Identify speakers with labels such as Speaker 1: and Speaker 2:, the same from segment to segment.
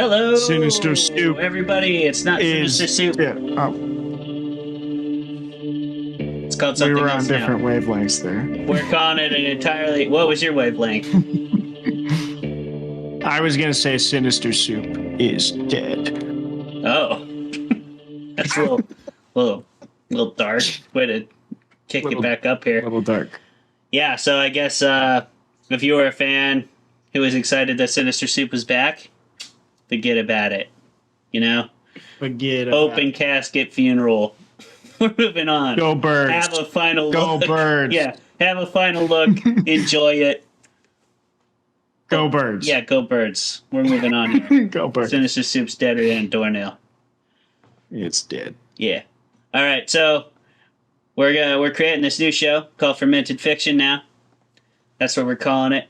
Speaker 1: Hello,
Speaker 2: Sinister Soup
Speaker 1: everybody. It's not Sinister Soup.
Speaker 2: Yeah,
Speaker 1: It's called
Speaker 2: we
Speaker 1: something
Speaker 2: were on
Speaker 1: else
Speaker 2: different
Speaker 1: now.
Speaker 2: wavelengths there.
Speaker 1: We're calling it an entirely. What was your wavelength?
Speaker 2: I was gonna say Sinister Soup is dead.
Speaker 1: Oh, that's little dark. Way to kick it back up
Speaker 2: A
Speaker 1: here.
Speaker 2: little dark.
Speaker 1: Yeah. So I guess if you were a fan who was excited that Sinister Soup was back, forget about it. You know,
Speaker 2: Forget
Speaker 1: open
Speaker 2: about
Speaker 1: casket funeral. We're moving on.
Speaker 2: Go Birds.
Speaker 1: Have a final
Speaker 2: Go
Speaker 1: look.
Speaker 2: Birds.
Speaker 1: Yeah, have a final look. Enjoy it.
Speaker 2: Go Birds.
Speaker 1: Yeah, go Birds. We're moving on here.
Speaker 2: Go Birds.
Speaker 1: Sinister Soup's deader than a doornail.
Speaker 2: It's dead.
Speaker 1: Yeah. All right, so we're creating this new show called Fermented Fiction now. That's what we're calling it.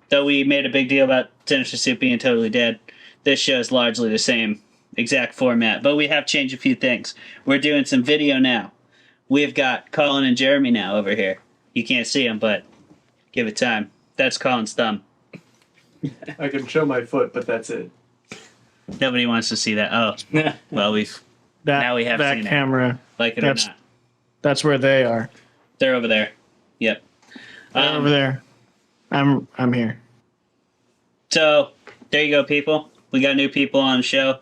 Speaker 1: Though we made a big deal about Sinister Soup being totally dead, this show is largely the same exact format, but we have changed a few things. We're doing some video now. We've got Collin and Jeremy now over here. You can't see them, but give it time. That's Collin's thumb.
Speaker 3: I can show my foot, but that's it.
Speaker 1: Nobody wants to see that. Oh, well, now we have
Speaker 2: that
Speaker 1: seen
Speaker 2: camera.
Speaker 1: it. Like it or not.
Speaker 2: That's where they are.
Speaker 1: They're over there. Yep.
Speaker 2: They're over there. I'm here.
Speaker 1: So there you go, people. We got new people on the show.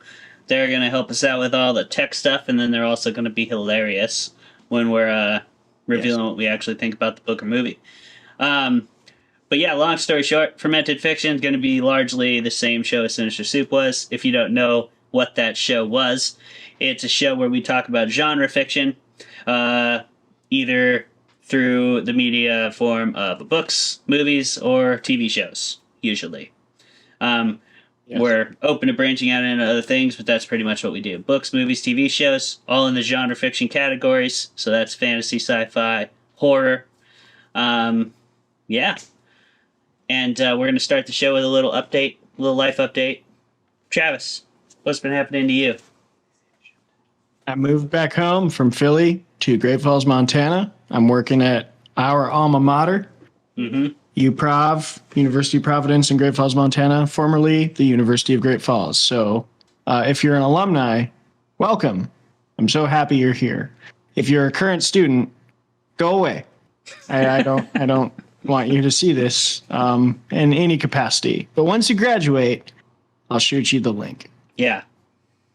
Speaker 1: They're going to help us out with all the tech stuff, and then they're also going to be hilarious when we're revealing what we actually think about the book or movie. But yeah, long story short, Fermented Fiction is going to be largely the same show as Sinister Soup was. If you don't know what that show was, it's a show where we talk about genre fiction, either through the media form of books, movies, or TV shows, usually.
Speaker 2: Yes.
Speaker 1: We're open to branching out into other things, but that's pretty much what we do. Books, movies, TV shows, all in the genre fiction categories. So that's fantasy, sci-fi, horror. Yeah. And we're going to start the show with a little update, a little life update. Travis, what's been happening to you?
Speaker 2: I moved back home from Philly to Great Falls, Montana. I'm working at our alma mater, UProv, University of Providence in Great Falls, Montana, formerly the University of Great Falls. So if you're an alumni, welcome. I'm so happy you're here. If you're a current student, go away. I don't want you to see this in any capacity. But once you graduate, I'll shoot you the link.
Speaker 1: Yeah.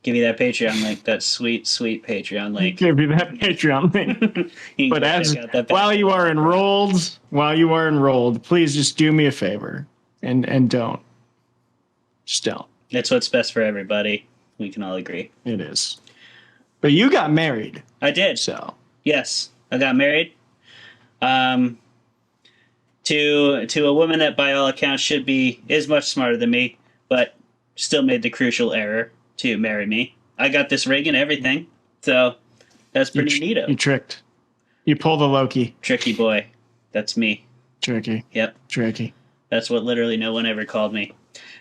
Speaker 1: Give you that Patreon link, that sweet, sweet Patreon link.
Speaker 2: Give you that Patreon link.
Speaker 1: You
Speaker 2: But while you are enrolled, please just do me a favor and don't. Just don't.
Speaker 1: That's what's best for everybody. We can all agree.
Speaker 2: It is. But you got married.
Speaker 1: I did.
Speaker 2: So
Speaker 1: Yes, I got married. To a woman that by all accounts is much smarter than me, but still made the crucial error to marry me. I got this ring and everything, so that's pretty neato.
Speaker 2: You tricked. You pulled the Loki.
Speaker 1: Tricky boy. That's me.
Speaker 2: Tricky.
Speaker 1: Yep.
Speaker 2: Tricky.
Speaker 1: That's what literally no one ever called me.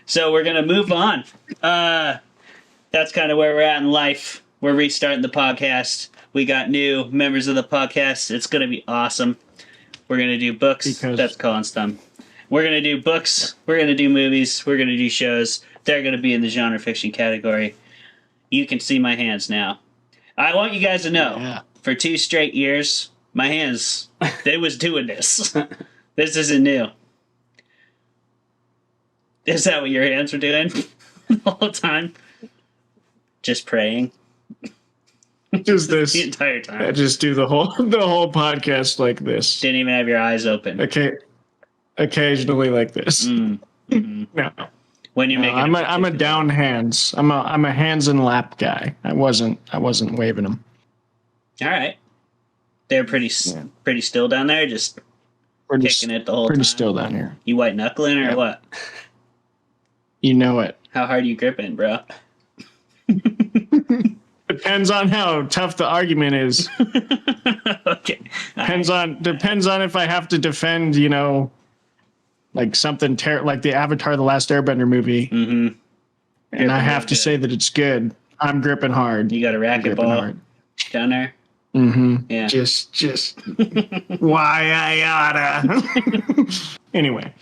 Speaker 1: So we're going to move on. That's kind of where we're at in life. We're restarting the podcast. We got new members of the podcast. It's going to be awesome. We're going to do books. That's Colin's thumb. We're going to do books. We're going to do movies. We're going to do shows. They're going to be in the genre fiction category. You can see my hands now. I want you guys to know, for 2 straight years, my hands, they was doing this. This isn't new. Is that what your hands were doing the whole time? Just praying?
Speaker 2: Just this.
Speaker 1: The entire time.
Speaker 2: I just do the whole podcast like this.
Speaker 1: Didn't even have your eyes open.
Speaker 2: Okay. Occasionally like this.
Speaker 1: Mm-hmm.
Speaker 2: No.
Speaker 1: When you're making,
Speaker 2: I'm a down hands. I'm a hands and lap guy. I wasn't waving them.
Speaker 1: All right. They're pretty still down there, just kicking it the whole time.
Speaker 2: Pretty still down here.
Speaker 1: You white knuckling or what?
Speaker 2: You know it.
Speaker 1: How hard you gripping, bro?
Speaker 2: Depends on how tough the argument is.
Speaker 1: Okay.
Speaker 2: Depends on if I have to defend, like something like the Avatar: The Last Airbender movie.
Speaker 1: Mm-hmm.
Speaker 2: And I have to say that it's good. I'm gripping hard.
Speaker 1: You got a racquetball down there?
Speaker 2: Mm-hmm.
Speaker 1: Yeah.
Speaker 2: Just why I oughta. Anyway.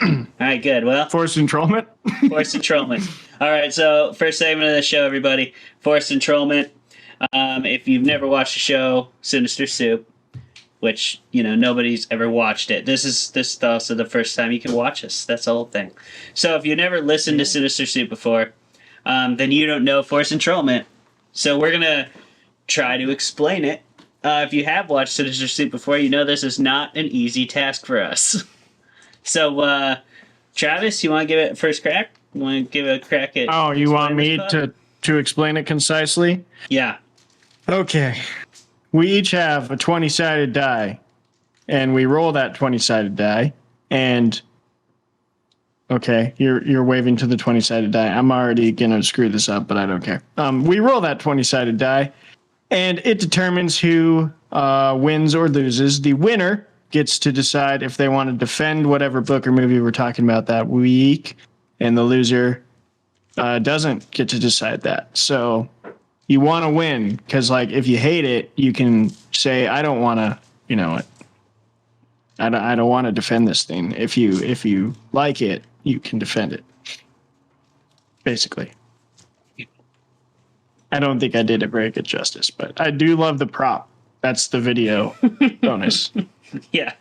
Speaker 1: All right, good. Well,
Speaker 2: Forced enrollment.
Speaker 1: forced enrollment. All right, so first segment of the show, everybody. Forced enrollment. If you've never watched the show Sinister Soup, which nobody's ever watched it, this is also the first time you can watch us. That's the whole thing. So if you never listened to Sinister Soup before, then you don't know forced enrollment. So we're gonna try to explain it. If you have watched Sinister Soup before, you know this is not an easy task for us. So, Travis, you want to give it a first crack? You want to give it a crack at?
Speaker 2: Oh, you want me to explain it concisely?
Speaker 1: Yeah.
Speaker 2: Okay. We each have a 20-sided die, and we roll that 20-sided die, and okay, you're waving to the 20-sided die. I'm already gonna screw this up, but I don't care. We roll that 20-sided die, and it determines who wins or loses. The winner gets to decide if they want to defend whatever book or movie we're talking about that week, and the loser doesn't get to decide that. So you want to win, because if you hate it, you can say, I don't want to, I don't want to defend this thing. If you like it, you can defend it. Basically. I don't think I did it very good justice, but I do love the prop. That's the video bonus.
Speaker 1: Yeah.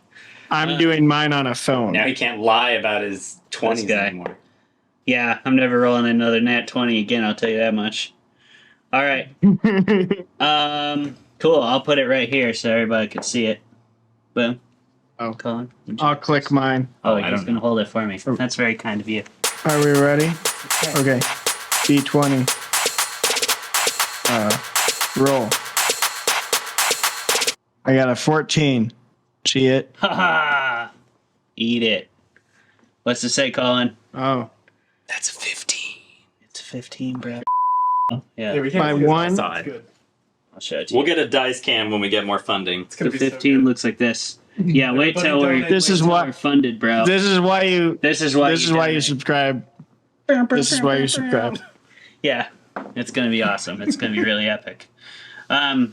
Speaker 2: I'm doing mine on a phone.
Speaker 4: Now he can't lie about his 20s anymore.
Speaker 1: Yeah, I'm never rolling another nat 20 again, I'll tell you that much. All right. Cool. I'll put it right here so everybody can see it. Boom.
Speaker 2: Oh,
Speaker 1: Collin.
Speaker 2: I'll click mine.
Speaker 1: Oh, he's going to hold it for me. That's very kind of you.
Speaker 2: Are we ready? Okay. D20. Roll. I got a 14. See it?
Speaker 1: Ha! Eat it. What's it say, Collin?
Speaker 2: Oh.
Speaker 4: That's a 15.
Speaker 1: It's a 15, bro. Yeah.
Speaker 3: we can't
Speaker 2: My
Speaker 3: see it.
Speaker 2: one-
Speaker 3: That's good.
Speaker 1: I'll show it to you.
Speaker 4: We'll get a dice cam when we get more funding.
Speaker 3: It's gonna
Speaker 1: The
Speaker 3: be
Speaker 1: 15
Speaker 3: so good.
Speaker 1: looks like this. Yeah, wait till we're
Speaker 2: This is what-
Speaker 1: funded, bro.
Speaker 2: This is why you
Speaker 1: This is why
Speaker 2: you
Speaker 1: donate.
Speaker 2: subscribe. This is why you subscribe.
Speaker 1: Yeah, it's gonna be awesome. It's gonna be really epic. So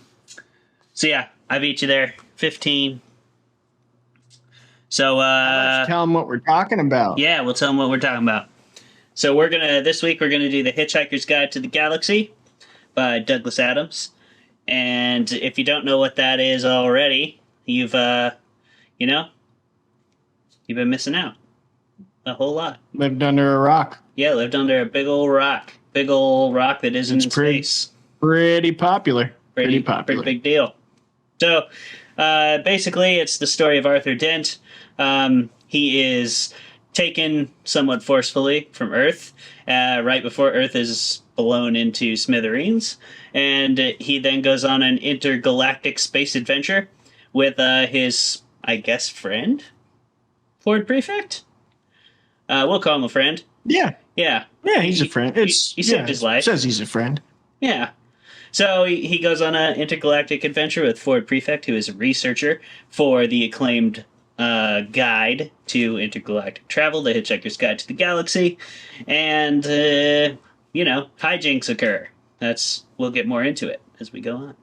Speaker 1: yeah, I beat you there. 15. So
Speaker 2: Let's tell them what we're talking about.
Speaker 1: yeah, we'll tell them what we're talking about. So this week we're gonna do the Hitchhiker's Guide to the Galaxy by Douglas Adams. And if you don't know what that is already, you've been missing out a whole lot.
Speaker 2: Lived under a rock.
Speaker 1: Yeah, lived under a big old rock that isn't in space.
Speaker 2: Pretty popular. Pretty popular.
Speaker 1: Pretty big deal. So, basically, it's the story of Arthur Dent. He is taken somewhat forcefully from Earth right before Earth is blown into smithereens. And he then goes on an intergalactic space adventure with his, I guess, friend? Ford Prefect? We'll call him a friend.
Speaker 2: Yeah.
Speaker 1: Yeah.
Speaker 2: Yeah, he's a friend.
Speaker 1: He saved his life.
Speaker 2: It says he's a friend.
Speaker 1: Yeah. So he goes on an intergalactic adventure with Ford Prefect, who is a researcher for the acclaimed guide to intergalactic travel, The Hitchhiker's Guide to the Galaxy. And, hijinks occur. We'll get more into it as we go on.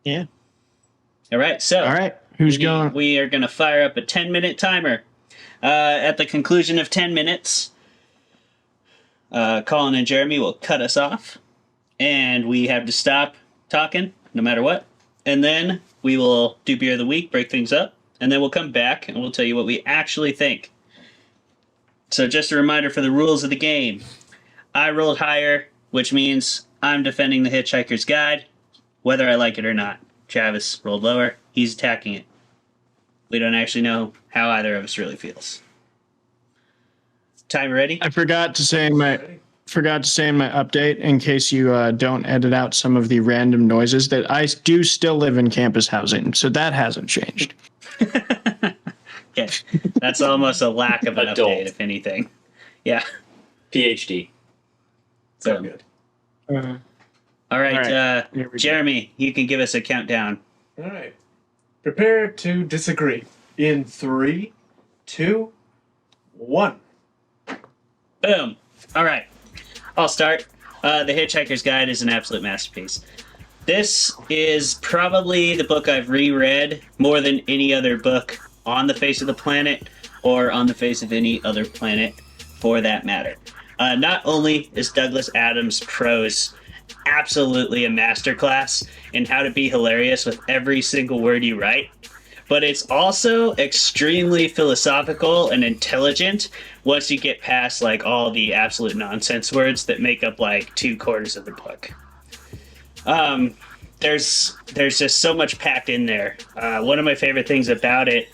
Speaker 2: Yeah.
Speaker 1: All right, so.
Speaker 2: All right. Who's going?
Speaker 1: We are going to fire up a 10-minute timer. At the conclusion of 10 minutes, Collin and Jeremy will cut us off. And we have to stop talking, no matter what. And then we will do Beer of the Week, break things up. And then we'll come back and we'll tell you what we actually think. So just a reminder for the rules of the game. I rolled higher, which means I'm defending the Hitchhiker's Guide, whether I like it or not. Travis rolled lower. He's attacking it. We don't actually know how either of us really feels. Time ready?
Speaker 2: I forgot to say in my update, in case you don't edit out some of the random noises, that I do still live in campus housing, so that hasn't changed.
Speaker 1: Okay. That's almost a lack of an
Speaker 4: Adult.
Speaker 1: update, if anything. Yeah.
Speaker 4: PhD.
Speaker 1: So
Speaker 3: good.
Speaker 1: All right,
Speaker 2: Here we go.
Speaker 1: Jeremy, you can give us a countdown.
Speaker 3: All right. Prepare to disagree. In 3, 2, 1.
Speaker 1: Boom. All right. I'll start. The Hitchhiker's Guide is an absolute masterpiece. This is probably the book I've reread more than any other book on the face of the planet. or on the face of any other planet for that matter. Not only is Douglas Adams' prose absolutely a masterclass in how to be hilarious with every single word you write, but it's also extremely philosophical and intelligent once you get past like all the absolute nonsense words that make up like 2/4 of the book. There's just so much packed in there. One of my favorite things about it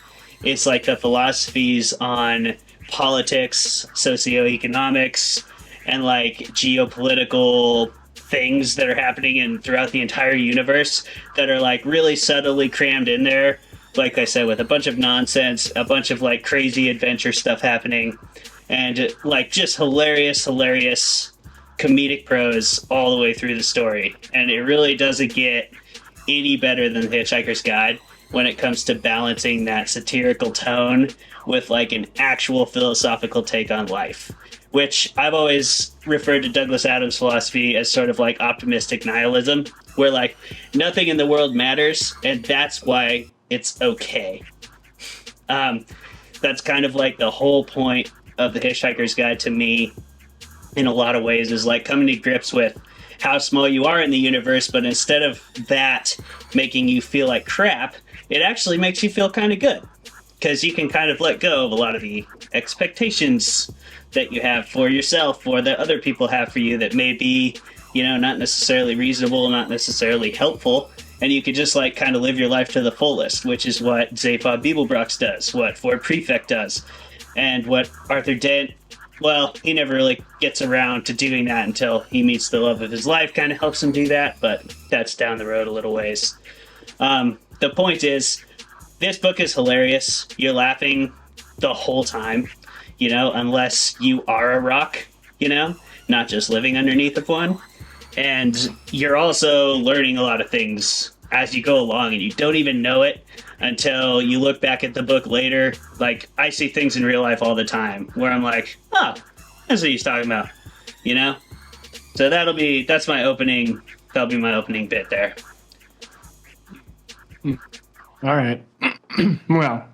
Speaker 1: is like the philosophies on politics, socioeconomics, and like geopolitical things that are happening throughout the entire universe that are like really subtly crammed in there. Like I said, with a bunch of nonsense, a bunch of like crazy adventure stuff happening, and like just hilarious comedic prose all the way through the story. And it really doesn't get any better than The Hitchhiker's Guide when it comes to balancing that satirical tone with like an actual philosophical take on life, which I've always referred to Douglas Adams' philosophy as sort of like optimistic nihilism, where like nothing in the world matters, and that's why it's okay. That's kind of like the whole point of The Hitchhiker's Guide to me in a lot of ways, is like coming to grips with how small you are in the universe, but instead of that making you feel like crap, it actually makes you feel kind of good, because you can kind of let go of a lot of the expectations that you have for yourself or that other people have for you that may be, you know, not necessarily reasonable, not necessarily helpful, and you could just like kind of live your life to the fullest, which is what Zaphod Beeblebrox does, what Ford Prefect does, and what Arthur Dent, well, he never really gets around to doing that until he meets the love of his life, kind of helps him do that, but that's down the road a little ways. The point is, this book is hilarious. You're laughing the whole time, you know, unless you are a rock, you know, not just living underneath of one. And you're also learning a lot of things as you go along, and you don't even know it until you look back at the book later. Like, I see things in real life all the time where I'm like, oh, that's what he's talking about, you know? So that'll be my opening bit there.
Speaker 2: All right. Well,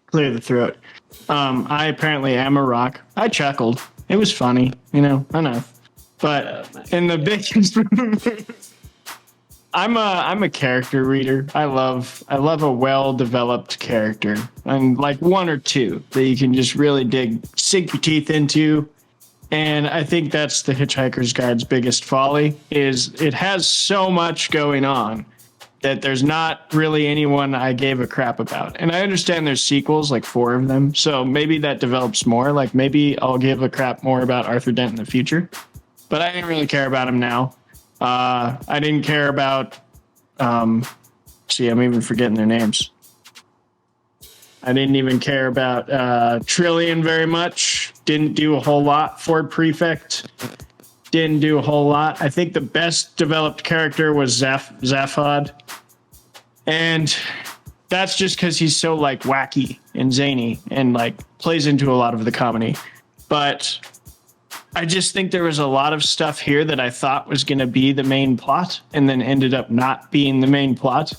Speaker 2: clear the throat. I apparently am a rock. I chuckled. It was funny, you know, I know. But in the biggest I'm a character reader. I love a well-developed character, and like one or two that you can just really sink your teeth into. And I think that's the Hitchhiker's Guide's biggest folly, is it has so much going on that there's not really anyone I gave a crap about. And I understand there's sequels, like 4 of them, so maybe that develops more. Like maybe I'll give a crap more about Arthur Dent in the future. But I didn't really care about him now. I didn't care about... I'm even forgetting their names. I didn't even care about Trillian very much. Didn't do a whole lot. Ford Prefect didn't do a whole lot. I think the best developed character was Zaphod. And that's just because he's so like wacky and zany and like plays into a lot of the comedy. But I just think there was a lot of stuff here that I thought was going to be the main plot and then ended up not being the main plot.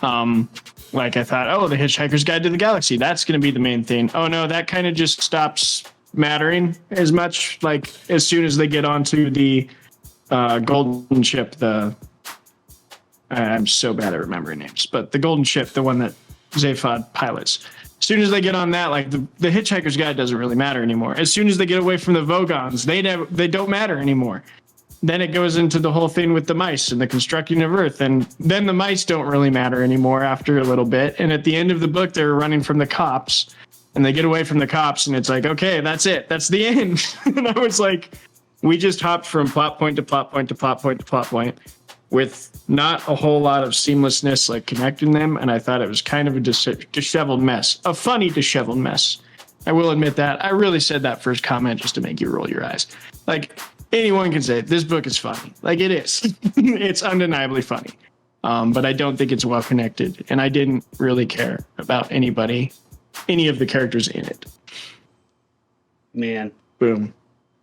Speaker 2: Like I thought, oh, the Hitchhiker's Guide to the Galaxy, that's going to be the main thing. Oh no, that kind of just stops mattering as much. Like as soon as they get onto the golden ship, I'm so bad at remembering names, but the golden ship, the one that Zaphod pilots. As soon as they get on that, like the Hitchhiker's Guide doesn't really matter anymore. As soon as they get away from the Vogons, they don't matter anymore. Then it goes into the whole thing with the mice and the constructing of Earth, and then the mice don't really matter anymore after a little bit. And at the end of the book, they're running from the cops, and they get away from the cops, and it's like, okay, that's it, that's the end. And I was like, we just hopped from plot point to plot point to plot point to plot point, with not a whole lot of seamlessness, like connecting them. And I thought it was kind of a disheveled mess, a funny disheveled mess. I will admit that. I really said that first comment just to make you roll your eyes. Like anyone can say this book is funny. Like it is. It's undeniably funny. But I don't think it's well connected. And I didn't really care about any of the characters in it.
Speaker 1: Man.
Speaker 2: Boom.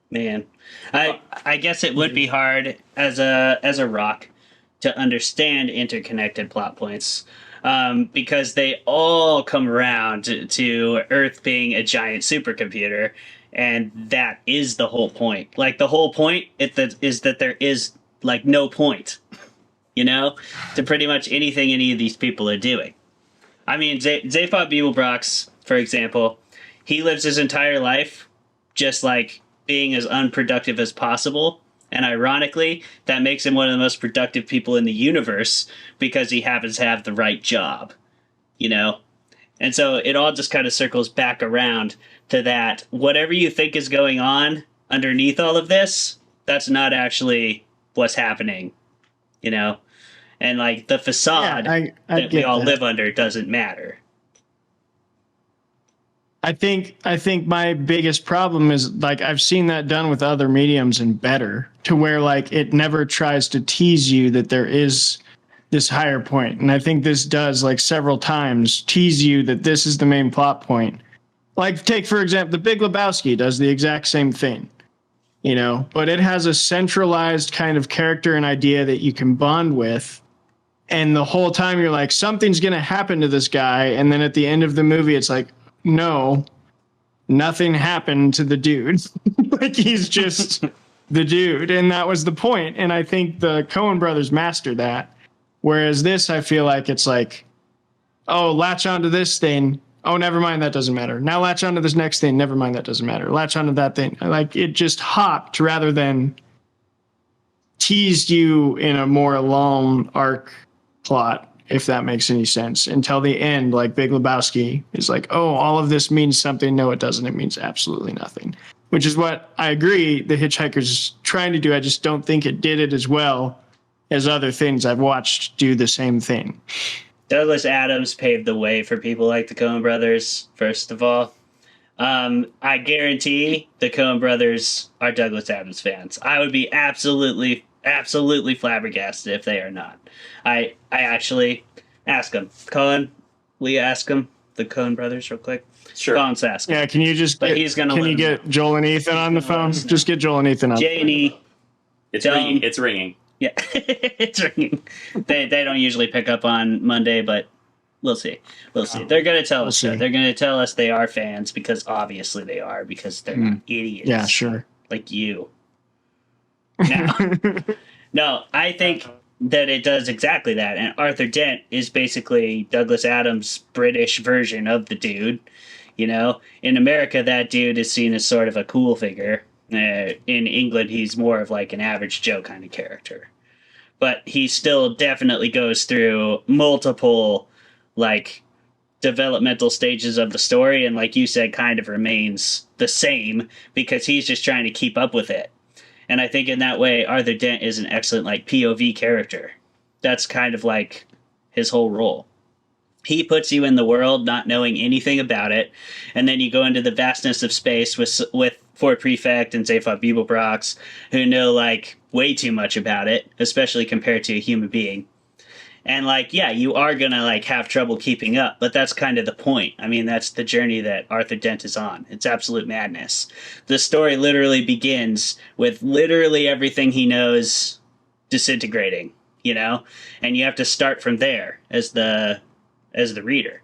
Speaker 1: Man. I guess it would be hard as a rock to understand interconnected plot points. because they all come around to Earth being a giant supercomputer, and that is the whole point. Like, the whole point is that there is, like, no point, to pretty much anything any of these people are doing. I mean, Zaphod Beeblebrox, for example, he lives his entire life just, like, being as unproductive as possible. And ironically, that makes him one of the most productive people in the universe because he happens to have the right job, And so it all just kind of circles back around to that. Whatever you think is going on underneath all of this, that's not actually what's happening, And, like, the facade that we all live under doesn't matter.
Speaker 2: I think my biggest problem is, like, I've seen that done with other mediums and better, to where, like, it never tries to tease you that there is this higher point. And I think this does, like, several times tease you that this is the main plot point. Like, take, for example, The Big Lebowski does the exact same thing, but it has a centralized kind of character and idea that you can bond with. And the whole time you're like, something's going to happen to this guy. And then at the end of the movie, it's like, no, nothing happened to the dude. Like, he's just the dude. And that was the point. And I think the Coen brothers mastered that. Whereas this, I feel like it's like, oh, latch onto this thing. Oh, never mind. That doesn't matter. Now latch onto this next thing. Never mind. That doesn't matter. Latch onto that thing. Like, it just hopped rather than teased you in a more long arc plot, if that makes any sense, until the end. Like, Big Lebowski is like, oh, all of this means something. No, it doesn't. It means absolutely nothing, which is what I agree the Hitchhiker's trying to do. I just don't think it did it as well as other things I've watched do the same thing.
Speaker 1: Douglas Adams paved the way for people like the Coen brothers, first of all. I guarantee the Coen brothers are Douglas Adams fans. I would be absolutely flabbergasted if they are not. I actually ask them. Collin, will you ask them, the Coen brothers, real quick?
Speaker 4: Sure.
Speaker 1: Collin's asking.
Speaker 2: Yeah, can you just get Joel and Ethan on the phone? Just get Joel and Ethan on.
Speaker 1: J and E.
Speaker 4: It's ringing. It's ringing.
Speaker 1: Yeah, it's ringing. They don't usually pick up on Monday, but we'll see. We'll see. They're going to tell us. They're going to tell us they are fans, because obviously they are, because they're not idiots.
Speaker 2: Yeah, sure.
Speaker 1: Like you. No, I think that it does exactly that. And Arthur Dent is basically Douglas Adams' British version of the dude. In America, that dude is seen as sort of a cool figure. In England, he's more of like an average Joe kind of character. But he still definitely goes through multiple, like, developmental stages of the story, and, like you said, kind of remains the same because he's just trying to keep up with it. And I think in that way, Arthur Dent is an excellent, like, POV character. That's kind of like his whole role. He puts you in the world not knowing anything about it, and then you go into the vastness of space with Fort Prefect and Zaphod Beeblebrox, who know, like, way too much about it, especially compared to a human being. And, like, yeah, you are gonna, like, have trouble keeping up, but that's kind of the point. I mean, that's the journey that Arthur Dent is on. It's absolute madness. The story literally begins with literally everything he knows disintegrating, and you have to start from there as the reader.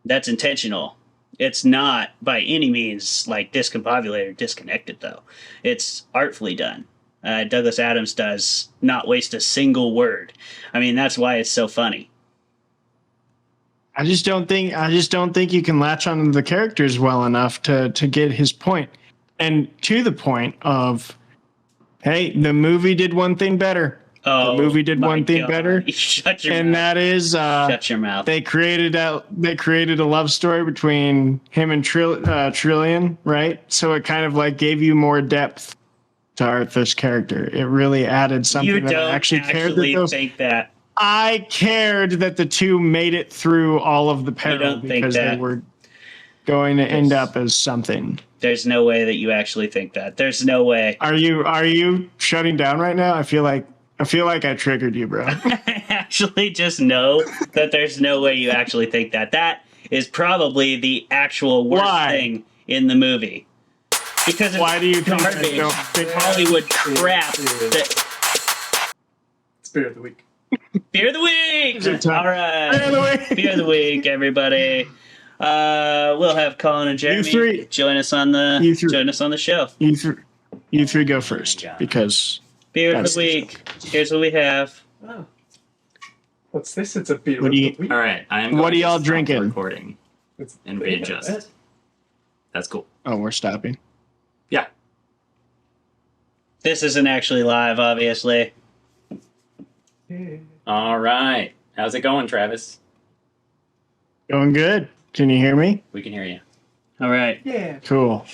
Speaker 1: That's intentional. It's not by any means, like, discombobulated or disconnected, though. It's artfully done. Douglas Adams does not waste a single word. I mean, that's why it's so funny.
Speaker 2: I just don't think you can latch on to the characters well enough to get his point. And to the point of, hey, the movie did one thing better.
Speaker 1: Oh,
Speaker 2: the movie did one thing better.
Speaker 1: Shut your
Speaker 2: and
Speaker 1: mouth.
Speaker 2: That is
Speaker 1: shut your mouth.
Speaker 2: They created a love story between him and Trillian, right? So it kind of, like, gave you more depth to Arthur's character. It really added something
Speaker 1: You
Speaker 2: that
Speaker 1: don't
Speaker 2: I actually cared that
Speaker 1: think that.
Speaker 2: I cared that the two made it through all of the peril
Speaker 1: don't think
Speaker 2: because
Speaker 1: that.
Speaker 2: they were going to end up as something.
Speaker 1: There's no way that you actually think that. There's no way.
Speaker 2: Are you shutting down right now? I feel like I triggered you, bro.
Speaker 1: I actually just know that there's no way you actually think that. That is probably the actual worst thing in the movie. Because
Speaker 2: why do you think
Speaker 1: garbage,
Speaker 2: I don't think
Speaker 1: Hollywood crap that
Speaker 3: Spirit of the week.
Speaker 1: Beer of the week. All right.
Speaker 2: Beer of the week.
Speaker 1: Beer of the week, everybody. We'll have Collin and Jeremy
Speaker 2: three.
Speaker 1: join us on the show.
Speaker 2: You three go first because
Speaker 1: Beer of the week. Here's what we have.
Speaker 3: Oh. What's this? It's a beer
Speaker 2: What
Speaker 3: of
Speaker 2: do you-
Speaker 3: the week.
Speaker 4: All right, I am.
Speaker 2: What
Speaker 4: going
Speaker 2: are
Speaker 4: to
Speaker 2: y'all
Speaker 4: stop
Speaker 2: drinking?
Speaker 4: Recording
Speaker 3: It's
Speaker 4: and
Speaker 3: yeah,
Speaker 4: readjust.
Speaker 3: that-
Speaker 4: That's cool.
Speaker 2: Oh, we're stopping.
Speaker 4: Yeah.
Speaker 1: This isn't actually live, obviously.
Speaker 3: yeah.
Speaker 4: All right. How's it going, Travis?
Speaker 2: Going good. Can you hear me?
Speaker 4: We can hear you.
Speaker 1: All right.
Speaker 3: Yeah.
Speaker 2: Cool.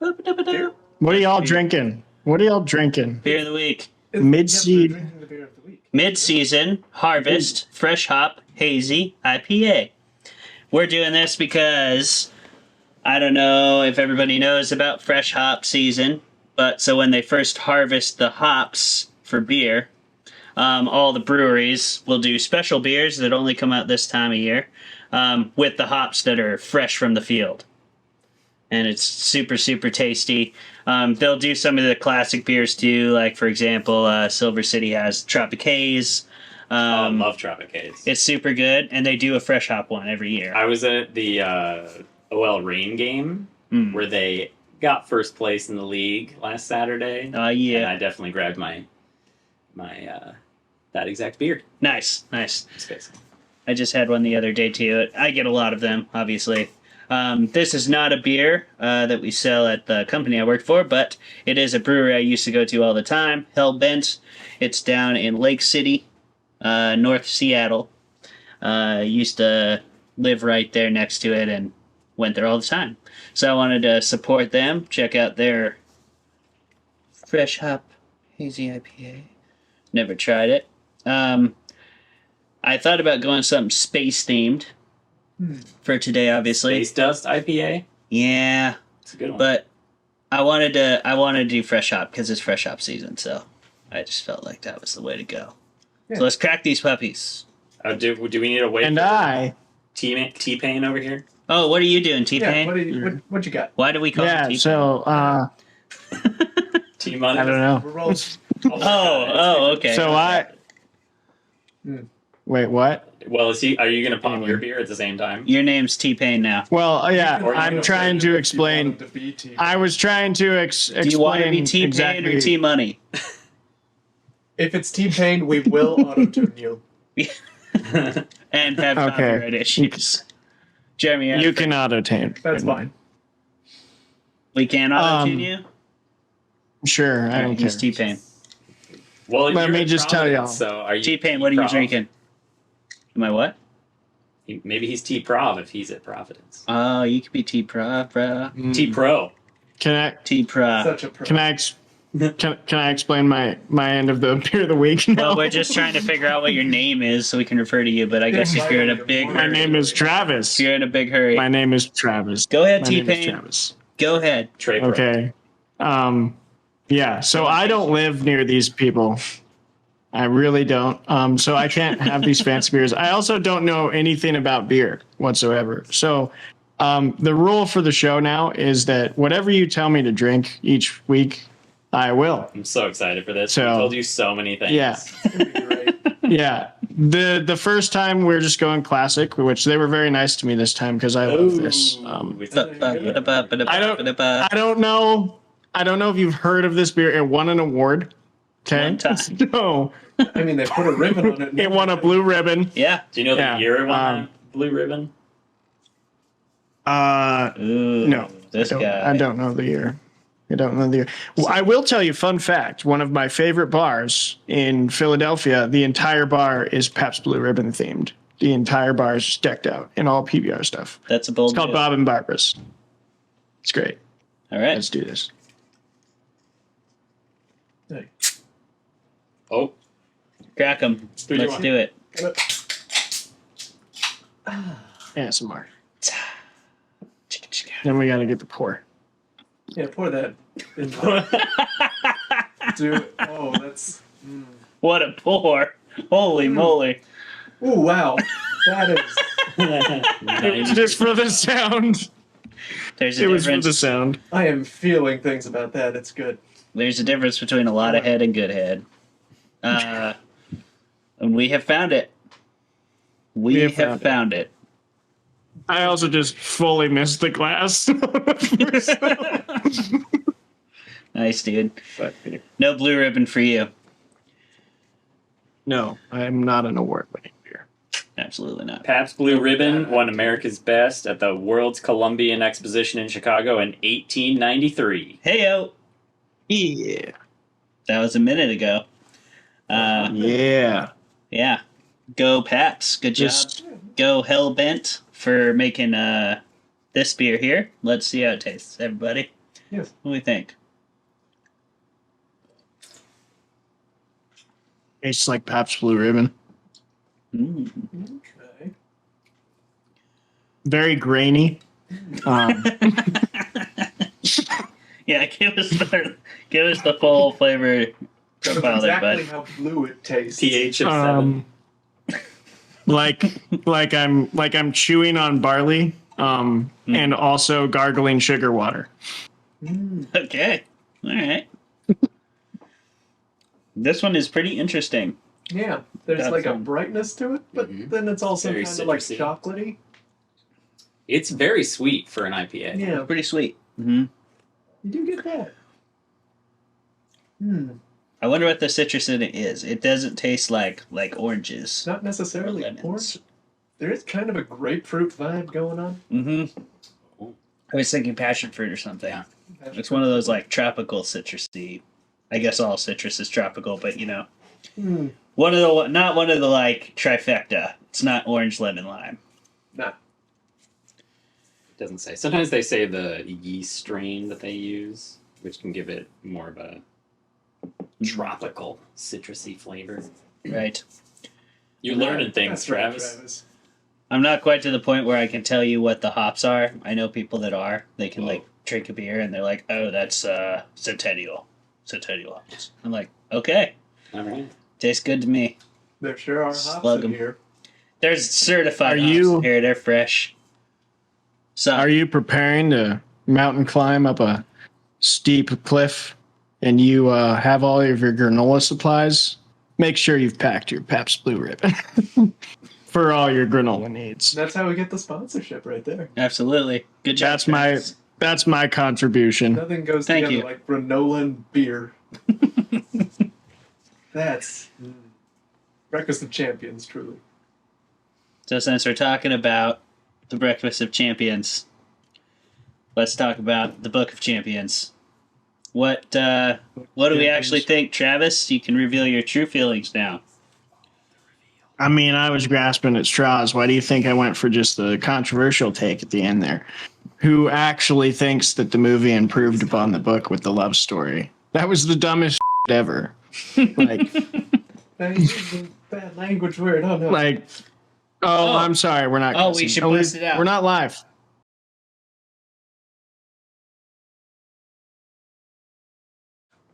Speaker 1: Beer
Speaker 2: What are y'all drinking? What are y'all drinking?
Speaker 1: of the week.
Speaker 2: Mid-seed.
Speaker 3: Yeah, we're drinking the beer of the week.
Speaker 1: Mid-season Harvest Fresh Hop Hazy IPA. We're doing this because I don't know if everybody knows about fresh hop season, but so when they first harvest the hops for beer, all the breweries will do special beers that only come out this time of year with the hops that are fresh from the field. And it's super, super tasty. They'll do some of the classic beers too, like, for example, Silver City has Tropic Haze.
Speaker 4: I love Tropic Haze.
Speaker 1: It's super good, and they do a fresh hop one every year.
Speaker 4: I was at the OL Reign game where they got first place in the league last Saturday. And
Speaker 1: Yeah.
Speaker 4: I definitely grabbed my that exact beer.
Speaker 1: Nice.
Speaker 4: Space.
Speaker 1: I just had one the other day too. I get a lot of them, obviously. This is not a beer that we sell at the company I work for, but it is a brewery I used to go to all the time, Hellbent. It's down in Lake City, North Seattle. Used to live right there next to it and went there all the time. So I wanted to support them, check out their Fresh Hop Hazy IPA. Never tried it. I thought about going something space themed for today, obviously.
Speaker 4: Space Dust IPA.
Speaker 1: Yeah,
Speaker 4: It's a good one.
Speaker 1: but I wanted to do fresh hop because it's fresh hop season. So I just felt like that was the way to go.
Speaker 3: Yeah.
Speaker 1: So let's crack these puppies.
Speaker 4: Do we need to wait
Speaker 2: And
Speaker 4: for
Speaker 2: I.
Speaker 4: T-Pain over here?
Speaker 1: Oh, what are you doing,
Speaker 3: Yeah.
Speaker 1: T-Pain?
Speaker 3: What you got?
Speaker 1: Why do we call it
Speaker 2: Yeah,
Speaker 1: T-Pain?
Speaker 2: so,
Speaker 4: T-Money?
Speaker 2: I don't know.
Speaker 3: We're rolling.
Speaker 1: Oh, okay.
Speaker 2: So Wait, what?
Speaker 4: Well, are you going to pop your beer at the same time?
Speaker 1: Your name's T-Pain now.
Speaker 2: Well, yeah,
Speaker 4: Or you
Speaker 2: I'm
Speaker 4: don't
Speaker 2: trying
Speaker 3: If
Speaker 2: to
Speaker 3: you
Speaker 2: explain.
Speaker 3: want him to be T-Pain.
Speaker 2: I was trying to explain.
Speaker 1: Do you want to be T-Pain
Speaker 2: exactly.
Speaker 1: or T-Money?
Speaker 3: If it's T-Pain, we will auto-tune you.
Speaker 1: And have
Speaker 2: Okay.
Speaker 1: copyright issues. Jeremy,
Speaker 2: You can auto-tune.
Speaker 3: That's fine.
Speaker 1: we can auto-tune you?
Speaker 2: Sure, I don't care.
Speaker 1: He's T-Pain.
Speaker 4: Well,
Speaker 2: Let
Speaker 4: you're
Speaker 2: me
Speaker 4: in
Speaker 2: just tell y'all.
Speaker 4: Providence, So are you
Speaker 1: T-Pain, what are you
Speaker 4: Prov?
Speaker 1: drinking? Am I what?
Speaker 4: Maybe he's T-Prov if he's at Providence.
Speaker 1: Oh, you could be T-Pro, bro.
Speaker 4: T-Pro.
Speaker 2: Can I
Speaker 1: T-Pro.
Speaker 3: Such a pro.
Speaker 2: can I can I explain my end of the beer of the week now?
Speaker 1: Well, we're just trying to figure out what your name is so we can refer to you, but I guess if you're in a big
Speaker 2: My
Speaker 1: hurry.
Speaker 2: name is Travis.
Speaker 1: If you're in a big hurry.
Speaker 2: My name is Travis.
Speaker 1: Go ahead,
Speaker 2: My name is
Speaker 1: T-Pain.
Speaker 2: Travis.
Speaker 1: Go ahead.
Speaker 4: Trey Pro.
Speaker 2: Okay. Yeah, so I don't live near these people. I really don't. So I can't have these fancy beers. I also don't know anything about beer whatsoever. So the rule for the show now is that whatever you tell me to drink each week, I will.
Speaker 4: I'm so excited for this.
Speaker 2: So-
Speaker 4: I told you so many things.
Speaker 2: Yeah.
Speaker 3: It's gonna be great.
Speaker 2: Yeah. The first time we are just going classic, which they were very nice to me this time because I love this. I don't know. I don't know if you've heard of this beer. It won an award. Okay.
Speaker 1: One time.
Speaker 2: No.
Speaker 3: I mean, they put a ribbon on it.
Speaker 2: It won a blue ribbon.
Speaker 1: Yeah.
Speaker 4: Do you know the
Speaker 2: Yeah,
Speaker 4: year it won that blue ribbon?
Speaker 1: Ooh,
Speaker 2: No.
Speaker 1: This guy.
Speaker 2: I don't know the year. I don't know the year. Well, I will tell you, fun fact, one of my favorite bars in Philadelphia, the entire bar is Pabst Blue Ribbon themed. The entire bar is just decked out in all PBR stuff.
Speaker 1: That's a bold
Speaker 2: It's called
Speaker 1: move.
Speaker 2: Bob and Barbara's. It's great.
Speaker 1: All right.
Speaker 2: Let's do this.
Speaker 3: Hey.
Speaker 4: Oh,
Speaker 1: Crack them.
Speaker 4: Three, two,
Speaker 1: Let's
Speaker 4: one.
Speaker 1: do it.
Speaker 2: ASMR. Then we got to get the pour.
Speaker 3: Yeah, pour that. In the... Dude, oh, that's.
Speaker 1: What a pour. Holy moly.
Speaker 3: Ooh, wow. That is.
Speaker 2: It was just for the sound.
Speaker 1: There's a
Speaker 2: It was for
Speaker 1: difference.
Speaker 2: the sound.
Speaker 3: I am feeling things about that. It's good.
Speaker 1: There's a difference between a lot of head and good head. And we have found it. We have found it.
Speaker 2: I also just fully missed the glass.
Speaker 1: Nice, dude.
Speaker 2: But,
Speaker 1: No blue ribbon for you.
Speaker 2: no, I'm not an award-winning beer.
Speaker 1: Absolutely not.
Speaker 4: Pabst Blue Ribbon won America's Best at the World's Columbian Exposition in Chicago in 1893.
Speaker 1: Heyo.
Speaker 2: Yeah.
Speaker 1: That was a minute ago.
Speaker 2: Yeah.
Speaker 1: Yeah. Go Paps. Good job.
Speaker 2: Just
Speaker 1: Go Hellbent for making this beer here. Let's see how it tastes, everybody.
Speaker 3: Yes.
Speaker 1: What do we think?
Speaker 2: tastes like Pabst Blue Ribbon.
Speaker 1: Mm.
Speaker 3: Okay.
Speaker 2: Very grainy.
Speaker 1: Yeah, give us the full flavor profile there,
Speaker 3: Exactly
Speaker 1: bud.
Speaker 3: how blue it tastes.
Speaker 4: pH of 7.
Speaker 2: Like I'm chewing on barley, and also gargling sugar water.
Speaker 1: Okay. All right. This one is pretty interesting.
Speaker 3: Yeah, there's
Speaker 1: That's
Speaker 3: like a
Speaker 1: fun.
Speaker 3: brightness to it, but then it's also
Speaker 4: Very
Speaker 3: kind of like
Speaker 4: citrusy.
Speaker 3: chocolatey.
Speaker 4: It's very sweet for an IPA.
Speaker 3: Yeah,
Speaker 1: Pretty sweet. Mm-hmm.
Speaker 3: you do get that.
Speaker 1: I wonder what the citrus in it is. It doesn't taste like oranges.
Speaker 3: Not necessarily
Speaker 1: Lemons.
Speaker 3: orange. There is kind of a grapefruit vibe going on.
Speaker 1: Mm-hmm. I was thinking passion fruit or something.
Speaker 4: Yeah.
Speaker 1: It's one of those like tropical citrusy. I guess all citrus is tropical, but you know, one of the not one of the like trifecta. It's not orange, lemon, lime.
Speaker 3: Nah.
Speaker 4: It doesn't say. Sometimes they say the yeast strain that they use, which can give it more of a tropical, citrusy flavor.
Speaker 1: Right.
Speaker 4: You're learning things,
Speaker 3: That's right,
Speaker 4: Travis.
Speaker 1: I'm not quite to the point where I can tell you what the hops are. I know people that are. They can like drink a beer and they're like, "Oh, that's Centennial hops." I'm like, "Okay,
Speaker 4: All right.
Speaker 1: tastes good to me."
Speaker 3: There sure are hops
Speaker 1: Slug 'em.
Speaker 3: in here.
Speaker 1: There's certified
Speaker 2: Are
Speaker 1: hops
Speaker 2: you-
Speaker 1: in here. They're fresh. So
Speaker 2: Are you preparing to mountain climb up a steep cliff and you have all of your granola supplies? Make sure you've packed your Pabst Blue Ribbon for all your granola needs.
Speaker 3: That's how we get the sponsorship right there.
Speaker 1: absolutely good job.
Speaker 2: That's my contribution.
Speaker 3: Nothing goes
Speaker 1: Thank
Speaker 3: together
Speaker 1: you.
Speaker 3: like granola and beer. That's breakfast of champions, truly.
Speaker 1: So since we're talking about the Breakfast of Champions, let's talk about the Book of Champions. What do we actually think, Travis? You can reveal your true feelings now.
Speaker 2: I mean, I was grasping at straws. Why do you think I went for just the controversial take at the end there? Who actually thinks that the movie improved upon the book with the love story? That was the dumbest ever. Like,
Speaker 3: That is a bad language word. Oh no.
Speaker 2: oh, I'm sorry. We're not.
Speaker 1: Oh, we
Speaker 2: cussing.
Speaker 1: should bust it out.
Speaker 2: We're not live.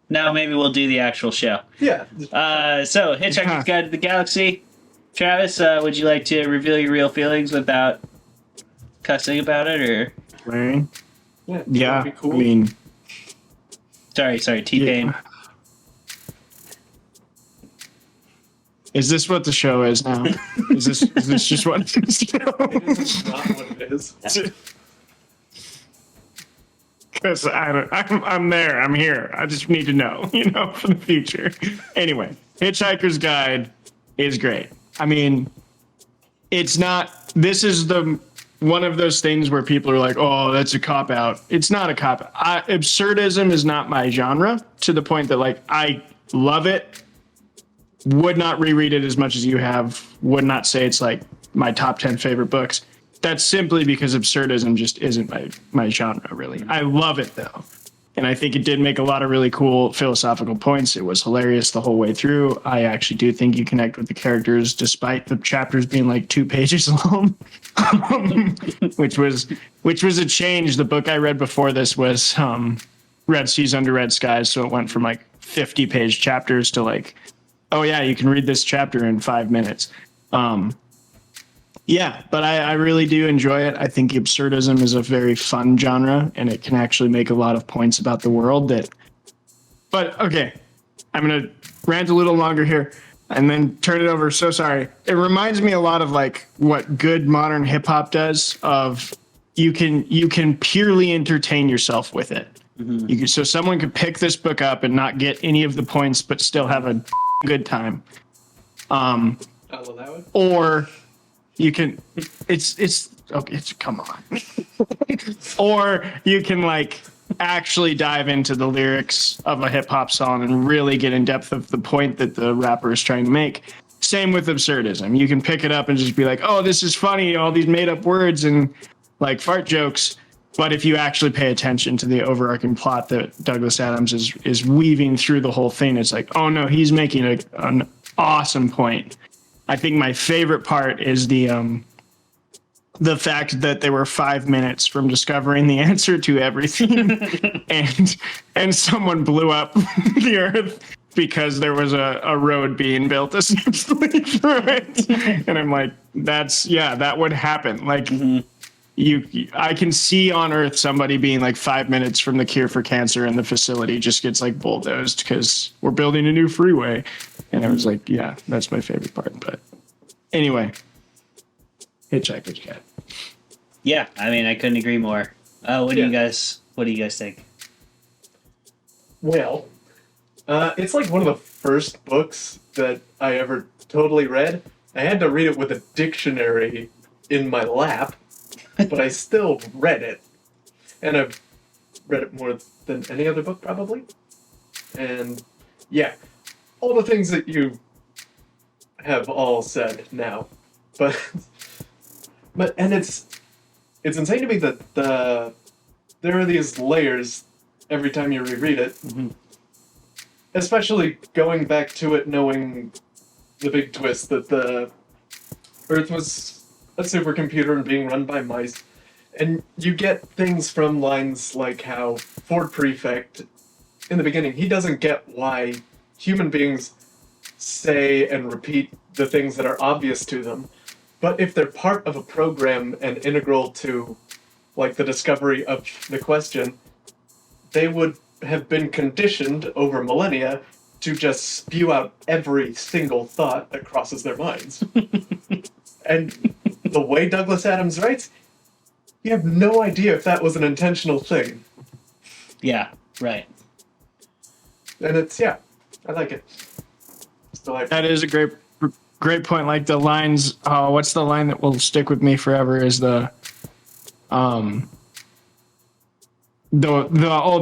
Speaker 1: Now maybe we'll do the actual show.
Speaker 3: Yeah.
Speaker 1: So Hitchhiker's Guide to the Galaxy. Travis, would you like to reveal your real feelings without cussing about it, or
Speaker 2: Larry?
Speaker 3: Yeah.
Speaker 2: Yeah.
Speaker 3: That'd be cool.
Speaker 2: I mean,
Speaker 1: sorry, T-Pain.
Speaker 2: is this what the show is now? Is this just what it is now?
Speaker 3: It is not what it is.
Speaker 2: Because I'm there. I'm here. I just need to know, for the future. Anyway, Hitchhiker's Guide is great. I mean, it's not. This is one of those things where people are like, "Oh, that's a cop out." It's not a cop out. Absurdism is not my genre. To the point that I love it. Would not reread it as much as you have. Would not say it's like my top 10 favorite books. That's simply because absurdism just isn't my genre, really. I love it, though. And I think it did make a lot of really cool philosophical points. It was hilarious the whole way through. I actually do think you connect with the characters, despite the chapters being like 2 pages long, which was a change. The book I read before this was Red Seas Under Red Skies, so it went from 50-page chapters to oh yeah, you can read this chapter in 5 minutes. Yeah, but I really do enjoy it. I think absurdism is a very fun genre, and it can actually make a lot of points about the world But okay, I'm going to rant a little longer here. and then turn it over. So sorry. It reminds me a lot of like what good modern hip hop does. Of you can purely entertain yourself with it. So someone could pick this book up and not get any of the points, but still have a good time.
Speaker 3: I'll allow it.
Speaker 2: Or you can, it's okay. Come on. Or you can like actually dive into the lyrics of a hip hop song and really get in depth of the point that the rapper is trying to make. Same with absurdism. You can pick it up and just be like, oh, this is funny. All these made up words and like fart jokes. But if you actually pay attention to the overarching plot that Douglas Adams is weaving through the whole thing, it's like, oh no, he's making an awesome point. I think my favorite part is the fact that they were 5 minutes from discovering the answer to everything, and someone blew up the Earth because there was a road being built essentially through it. And I'm like, that would happen. Like. I can see on Earth somebody being like 5 minutes from the cure for cancer, and the facility just gets like bulldozed because we're building a new freeway. And I was like, yeah, that's my favorite part. But anyway, Hitchhiker's Cat.
Speaker 1: Yeah, I mean, I couldn't agree more. What do you guys think?
Speaker 3: Well, it's like one of the first books that I ever totally read. I had to read it with a dictionary in my lap, but I still read it. And I've read it more than any other book, probably. And yeah, all the things that you have all said now. But it's insane to me that there are these layers every time you reread it.
Speaker 1: Mm-hmm.
Speaker 3: Especially going back to it knowing the big twist that the Earth was a supercomputer and being run by mice. And you get things from lines like how Ford Prefect, in the beginning, he doesn't get why human beings say and repeat the things that are obvious to them. But if they're part of a program and integral to, like, the discovery of the question, they would have been conditioned over millennia to just spew out every single thought that crosses their minds. And the way Douglas Adams writes, you have no idea if that was an intentional thing.
Speaker 1: Yeah, right.
Speaker 3: And it's, yeah, I like it. It's delightful.
Speaker 2: That is a great point. Like the lines, what's the line that will stick with me forever is the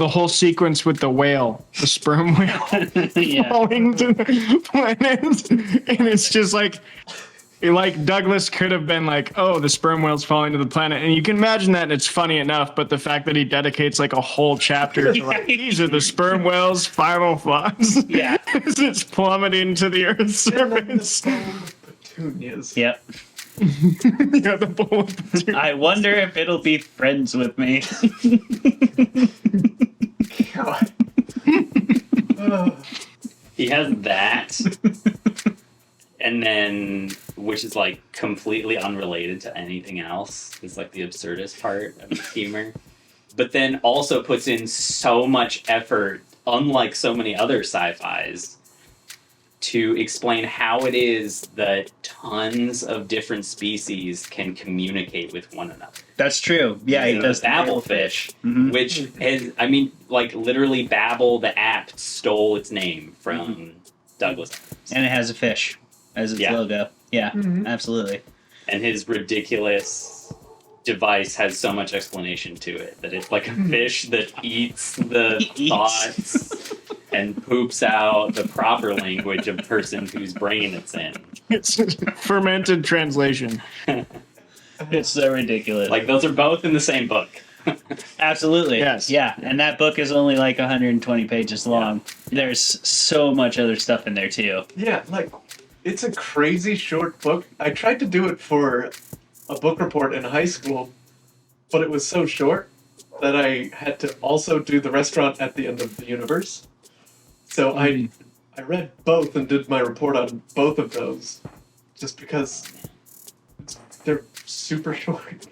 Speaker 2: whole sequence with the whale, the sperm whale falling to the planet. And it's just like Douglas could have been like, oh, the sperm whale's falling to the planet. And you can imagine that, and it's funny enough, but the fact that he dedicates like a whole chapter to like, these are the sperm whale's final thoughts.
Speaker 1: Yeah.
Speaker 2: As it's plummeting to the Earth's surface.
Speaker 3: Petunias.
Speaker 1: Yep.
Speaker 2: Yeah, the bowl of petunias.
Speaker 1: I wonder if it'll be friends with me.
Speaker 3: God.
Speaker 4: He has that, and then, which is like completely unrelated to anything else, is like the absurdist part of his humor. But then also puts in so much effort, unlike so many other sci-fis, to explain how it is that tons of different species can communicate with one another.
Speaker 1: That's true. Yeah, he does.
Speaker 4: Babblefish, which is, I mean, like literally Babel, the app, stole its name from Douglas Adams.
Speaker 1: And it has a fish as its logo. Yeah, absolutely.
Speaker 4: And his ridiculous device has so much explanation to it that it's like a fish that eats the thoughts and poops out the proper language of the person whose brain it's in.
Speaker 2: It's fermented translation.
Speaker 1: It's so ridiculous.
Speaker 4: Like, those are both in the same book.
Speaker 1: Absolutely.
Speaker 2: Yes.
Speaker 1: Yeah, and that book is only like 120 pages long. There's so much other stuff in there, too.
Speaker 3: Yeah, like, it's a crazy short book. I tried to do it for a book report in high school, but it was so short that I had to also do The Restaurant at the End of the Universe. So I read both and did my report on both of those, just because they're super short.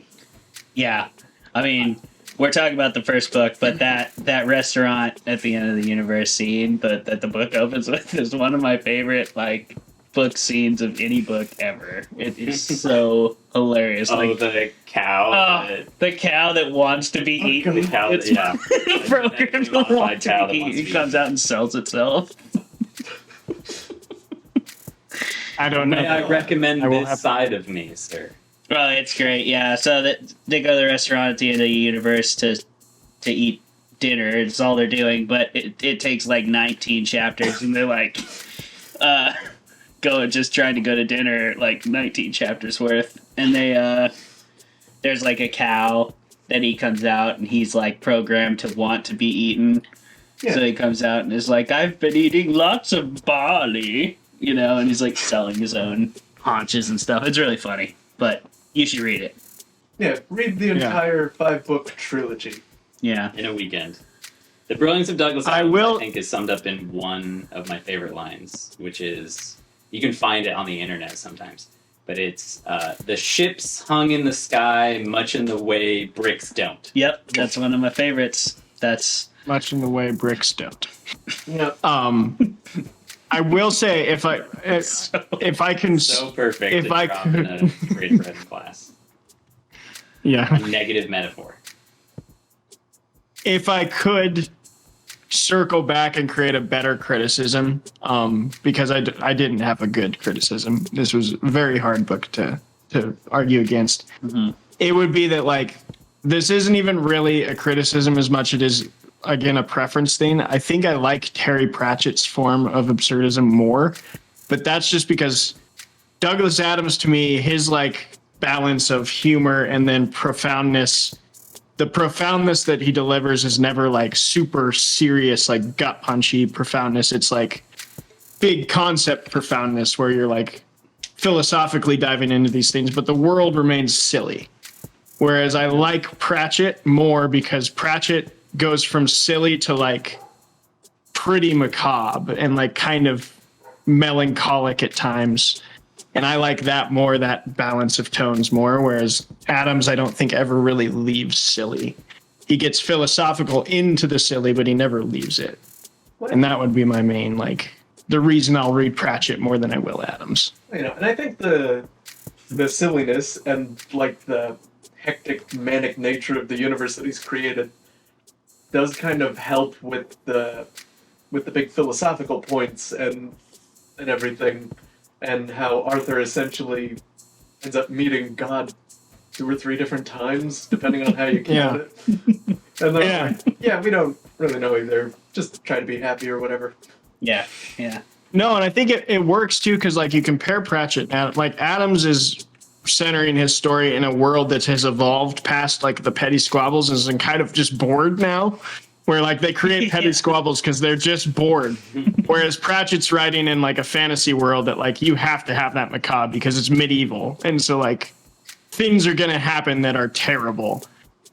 Speaker 1: Yeah. I mean, we're talking about the first book, but that restaurant at the end of the universe scene that the book opens with is one of my favorite, like, book scenes of any book ever. It is so hilarious.
Speaker 4: Oh,
Speaker 1: Like
Speaker 4: the cow.
Speaker 1: the cow that wants to be eaten.
Speaker 4: The cow,
Speaker 1: It's
Speaker 4: yeah.
Speaker 1: programmed to
Speaker 4: Modified
Speaker 1: want
Speaker 4: cow
Speaker 1: to
Speaker 4: that
Speaker 1: be
Speaker 4: wants
Speaker 1: eaten.
Speaker 4: to
Speaker 1: It
Speaker 4: be
Speaker 1: comes out and sells itself.
Speaker 2: I don't know.
Speaker 4: May I recommend
Speaker 2: I will
Speaker 4: this
Speaker 2: have-
Speaker 4: side of me, sir?
Speaker 1: Oh, it's great. Yeah, so that they go to the restaurant at the end of the universe to eat dinner. It's all they're doing, but it takes like 19 chapters, and they're like, just trying to go to dinner like 19 chapters worth, and they there's like a cow that he comes out, and he's like programmed to want to be eaten.
Speaker 3: Yeah.
Speaker 1: So he comes out and is like, I've been eating lots of barley, and he's like selling his own haunches and stuff. It's really funny, but you should read it.
Speaker 3: Yeah, read the entire 5-book trilogy.
Speaker 1: Yeah.
Speaker 4: In a weekend. The Brilliance of Douglas
Speaker 2: I
Speaker 4: Adams,
Speaker 2: will-
Speaker 4: I think, is summed up in one of my favorite lines, which is, you can find it on the internet sometimes, but it's, the ships hung in the sky, much in the way bricks don't.
Speaker 1: Yep, that's one of my favorites. That's
Speaker 2: Much in the way bricks don't.
Speaker 3: Yeah.
Speaker 2: I will say if I can
Speaker 4: So perfect
Speaker 2: If
Speaker 4: to
Speaker 2: I
Speaker 4: drop in a grade 11 class.
Speaker 2: yeah,
Speaker 4: A negative metaphor.
Speaker 2: if I could circle back and create a better criticism, because I didn't have a good criticism. This was a very hard book to argue against. It would be that like this isn't even really a criticism as much it is again a preference thing. I think I like Terry Pratchett's form of absurdism more, but that's just because Douglas Adams to me, his like balance of humor and then profoundness, the profoundness that he delivers is never like super serious, like gut punchy profoundness. It's like big concept profoundness where you're like philosophically diving into these things, but the world remains silly. Whereas I like Pratchett more because Pratchett goes from silly to like pretty macabre and like kind of melancholic at times. And I like that more, that balance of tones more. Whereas Adams, I don't think ever really leaves silly. He gets philosophical into the silly, but he never leaves it. And that would be my main, like, the reason I'll read Pratchett more than I will Adams.
Speaker 3: And I think the silliness and like the hectic, manic nature of the universe that he's created does kind of help with the big philosophical points and everything, and how Arthur essentially ends up meeting God 2 or 3 different times, depending on how you count it. And then, we don't really know either. Just try to be happy or whatever.
Speaker 1: yeah.
Speaker 2: No, and I think it works too because like you compare Pratchett now, like Adams is centering his story in a world that has evolved past like the petty squabbles and is kind of just bored now, where like they create petty squabbles because they're just bored. Whereas Pratchett's writing in like a fantasy world that like you have to have that macabre because it's medieval, and so like things are gonna happen that are terrible.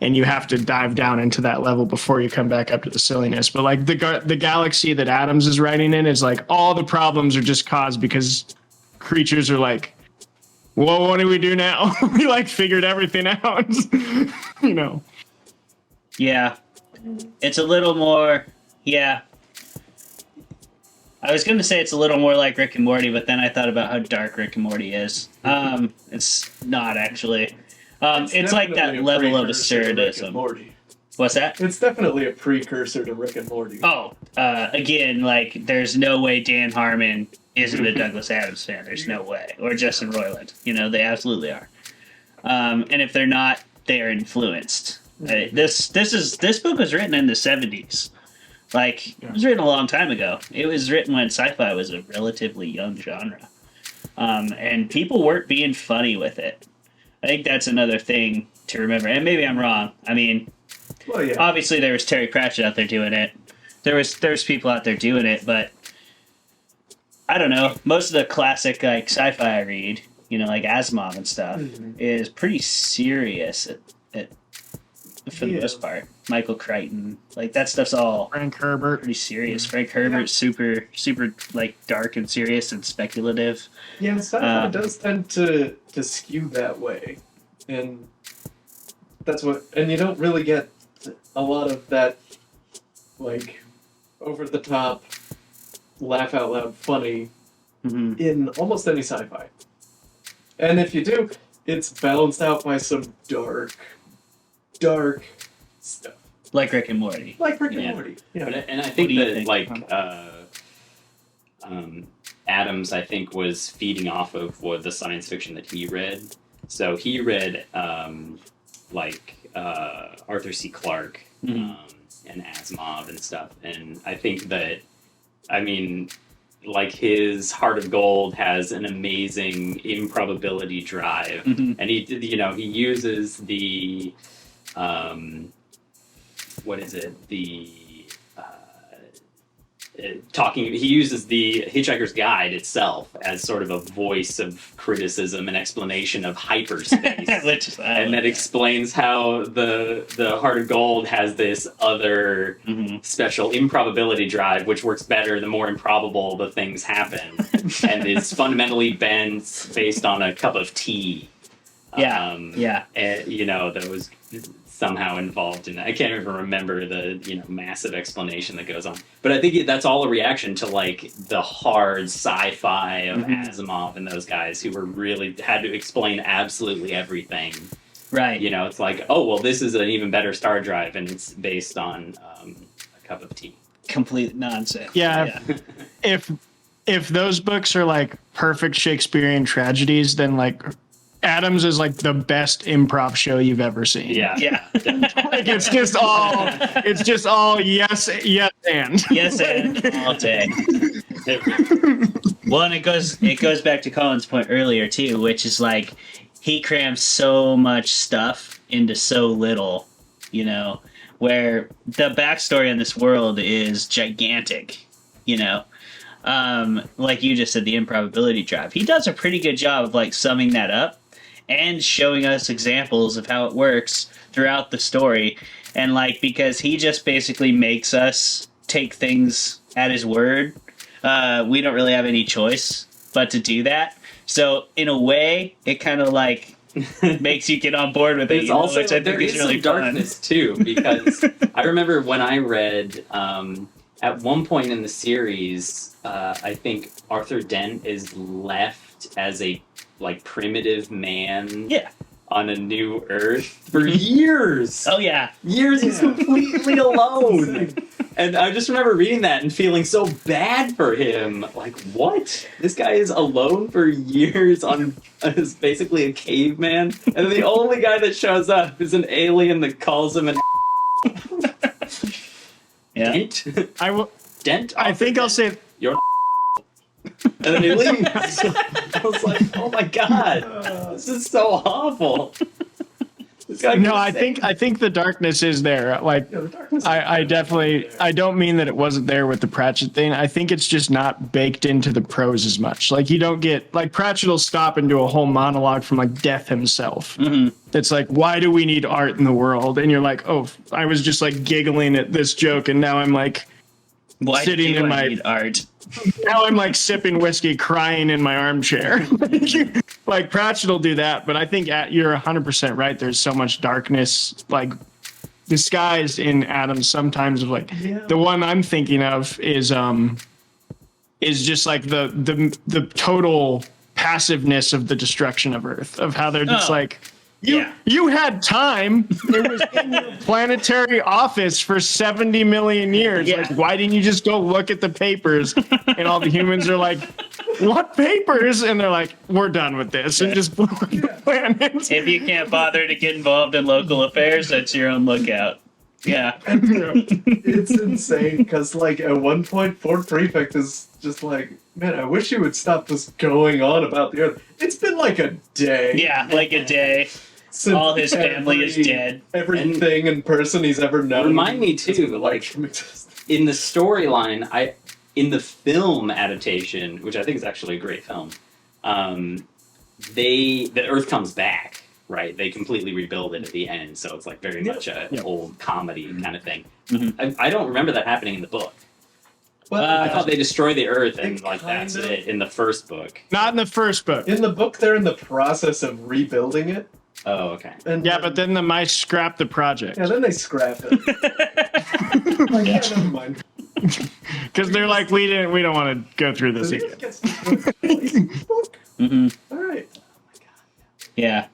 Speaker 2: And you have to dive down into that level before you come back up to the silliness. But like the galaxy that Adams is writing in is like all the problems are just caused because creatures are like, well, what do we do now? We like figured everything out,
Speaker 1: Yeah. It's a little more, I was going to say it's a little more like Rick and Morty, but then I thought about how dark Rick and Morty is. It's not actually. It's like that
Speaker 3: definitely a
Speaker 1: level of
Speaker 3: precursor to Rick and
Speaker 1: absurdism.
Speaker 3: Morty.
Speaker 1: What's that?
Speaker 3: It's definitely a precursor to Rick and Morty.
Speaker 1: Oh, again, like, there's no way Dan Harmon isn't a Douglas Adams fan. There's no way. Or Justin Roiland. They absolutely are. And if they're not, they are influenced. This book was written in the 70s. Like, it was written a long time ago. It was written when sci-fi was a relatively young genre. And people weren't being funny with it. I think that's another thing to remember. And maybe I'm wrong. I mean,
Speaker 3: Well, yeah.
Speaker 1: obviously there was Terry Pratchett out there doing it. There's people out there doing it, but I don't know. Most of the classic like sci-fi I read, like Asimov and stuff, is pretty serious for the most part. Michael Crichton, like that stuff's all
Speaker 2: Frank Herbert.
Speaker 1: pretty serious. Frank Herbert, super like dark and serious and speculative.
Speaker 3: Yeah, sci-fi does tend to skew that way, and and you don't really get a lot of that, like, over the top, laugh out loud funny in almost any sci-fi. And if you do, it's balanced out by some dark stuff.
Speaker 1: Like Rick and Morty.
Speaker 3: Like Rick and
Speaker 4: Yeah.
Speaker 3: Morty. Yeah.
Speaker 4: And I think
Speaker 1: do you
Speaker 4: that,
Speaker 1: think?
Speaker 4: like, Adams, I think, was feeding off of what the science fiction that he read. So he read, Arthur C. Clarke and Asimov and stuff. And I think that, I mean, like, his Heart of Gold has an amazing improbability drive. And he uses the, what is it? He uses the Hitchhiker's Guide itself as sort of a voice of criticism and explanation of hyperspace. And that explains how the Heart of Gold has this other special improbability drive, which works better the more improbable the things happen, and is fundamentally based on a cup of tea. And, that was somehow involved in that. I can't even remember the massive explanation that goes on. But I think that's all a reaction to, like, the hard sci-fi of Asimov and those guys who were really had to explain absolutely everything.
Speaker 1: Right.
Speaker 4: It's like, oh, well, this is an even better star drive, and it's based on a cup of tea.
Speaker 1: Complete nonsense.
Speaker 2: Yeah. If those books are like perfect Shakespearean tragedies, then like Adams is like the best improv show you've ever seen.
Speaker 1: Yeah.
Speaker 2: Like it's just all yes and
Speaker 1: Yes, and all day. Well, and it goes back to Collin's point earlier too, which is like he crams so much stuff into so little, where the backstory in this world is gigantic, like you just said, the improbability drive. He does a pretty good job of like summing that up and showing us examples of how it works throughout the story. And like, because he just basically makes us take things at his word, we don't really have any choice but to do that. So in a way, it kind of like makes you get on board with it.
Speaker 4: There's also,
Speaker 1: which I think
Speaker 4: there
Speaker 1: is
Speaker 4: is
Speaker 1: really
Speaker 4: some
Speaker 1: fun.
Speaker 4: darkness too, because I remember when I read, at one point in the series, I think Arthur Dent is left as a primitive man on a new Earth for years.
Speaker 1: Oh yeah.
Speaker 4: Years he's completely alone. And I just remember reading that and feeling so bad for him. Like, what? This guy is alone for years as basically a caveman? And the only guy that shows up is an alien that calls him an
Speaker 1: Yeah.
Speaker 4: Dent? Dent?
Speaker 2: I think I'll say
Speaker 4: You're and then he leaves. I was like, oh my god, this is so awful. This guy
Speaker 2: I think the darkness is there. Like,
Speaker 3: Yeah, the darkness.
Speaker 2: I definitely, I don't mean that it wasn't there with the Pratchett thing. I think it's just not baked into the prose as much. Like, you don't get, like, Pratchett will stop and do a whole monologue from, like, Death himself. That's like, why do we need art in the world? And you're like, oh, I was just, like, giggling at this joke, and now I'm, like,
Speaker 1: Why
Speaker 2: sitting
Speaker 1: do you
Speaker 2: in my
Speaker 1: need art?
Speaker 2: now I'm like sipping whiskey, crying in my armchair. Like Pratchett will do that, but I think you're 100% right. There's so much darkness, like disguised in Adams. Sometimes, of like the one I'm thinking of is just like the total passiveness of the destruction of Earth, of how they're just like. You had time. It was in your planetary office for 70 million years.
Speaker 1: Yeah.
Speaker 2: Like, why didn't you just go look at the papers? And all the humans are like, what papers? And they're like, we're done with this. And just blew up the planet.
Speaker 1: If you can't bother to get involved in local affairs, that's your own lookout. Yeah.
Speaker 3: It's insane because, like, at one point, Fort Prefect is just like, man, I wish you would stop this going on about the Earth. It's been like a day.
Speaker 1: Yeah, like a day.
Speaker 3: Since
Speaker 1: All his family is dead.
Speaker 3: Everything and person he's ever known.
Speaker 4: Remind me too, like in the storyline, in the film adaptation, which I think is actually a great film, the Earth comes back, right? They completely rebuild it at the end, so it's like very much an old comedy kind of thing. I don't remember that happening in the book.
Speaker 3: Well,
Speaker 4: I thought they destroy the Earth and
Speaker 3: It
Speaker 4: like that's
Speaker 3: kind of-
Speaker 4: it in the first book.
Speaker 2: Not in the first book.
Speaker 3: in the book, they're in the process of rebuilding it.
Speaker 4: Oh, okay.
Speaker 3: And
Speaker 2: Yeah, but then the mice scrapped the project.
Speaker 3: yeah, then they scrap it. Like, yeah, never mind.
Speaker 2: Because they're like, we don't want to go through this
Speaker 3: Does he
Speaker 2: again.
Speaker 3: get some book?
Speaker 1: Mm-hmm.
Speaker 3: All right.
Speaker 1: Yeah.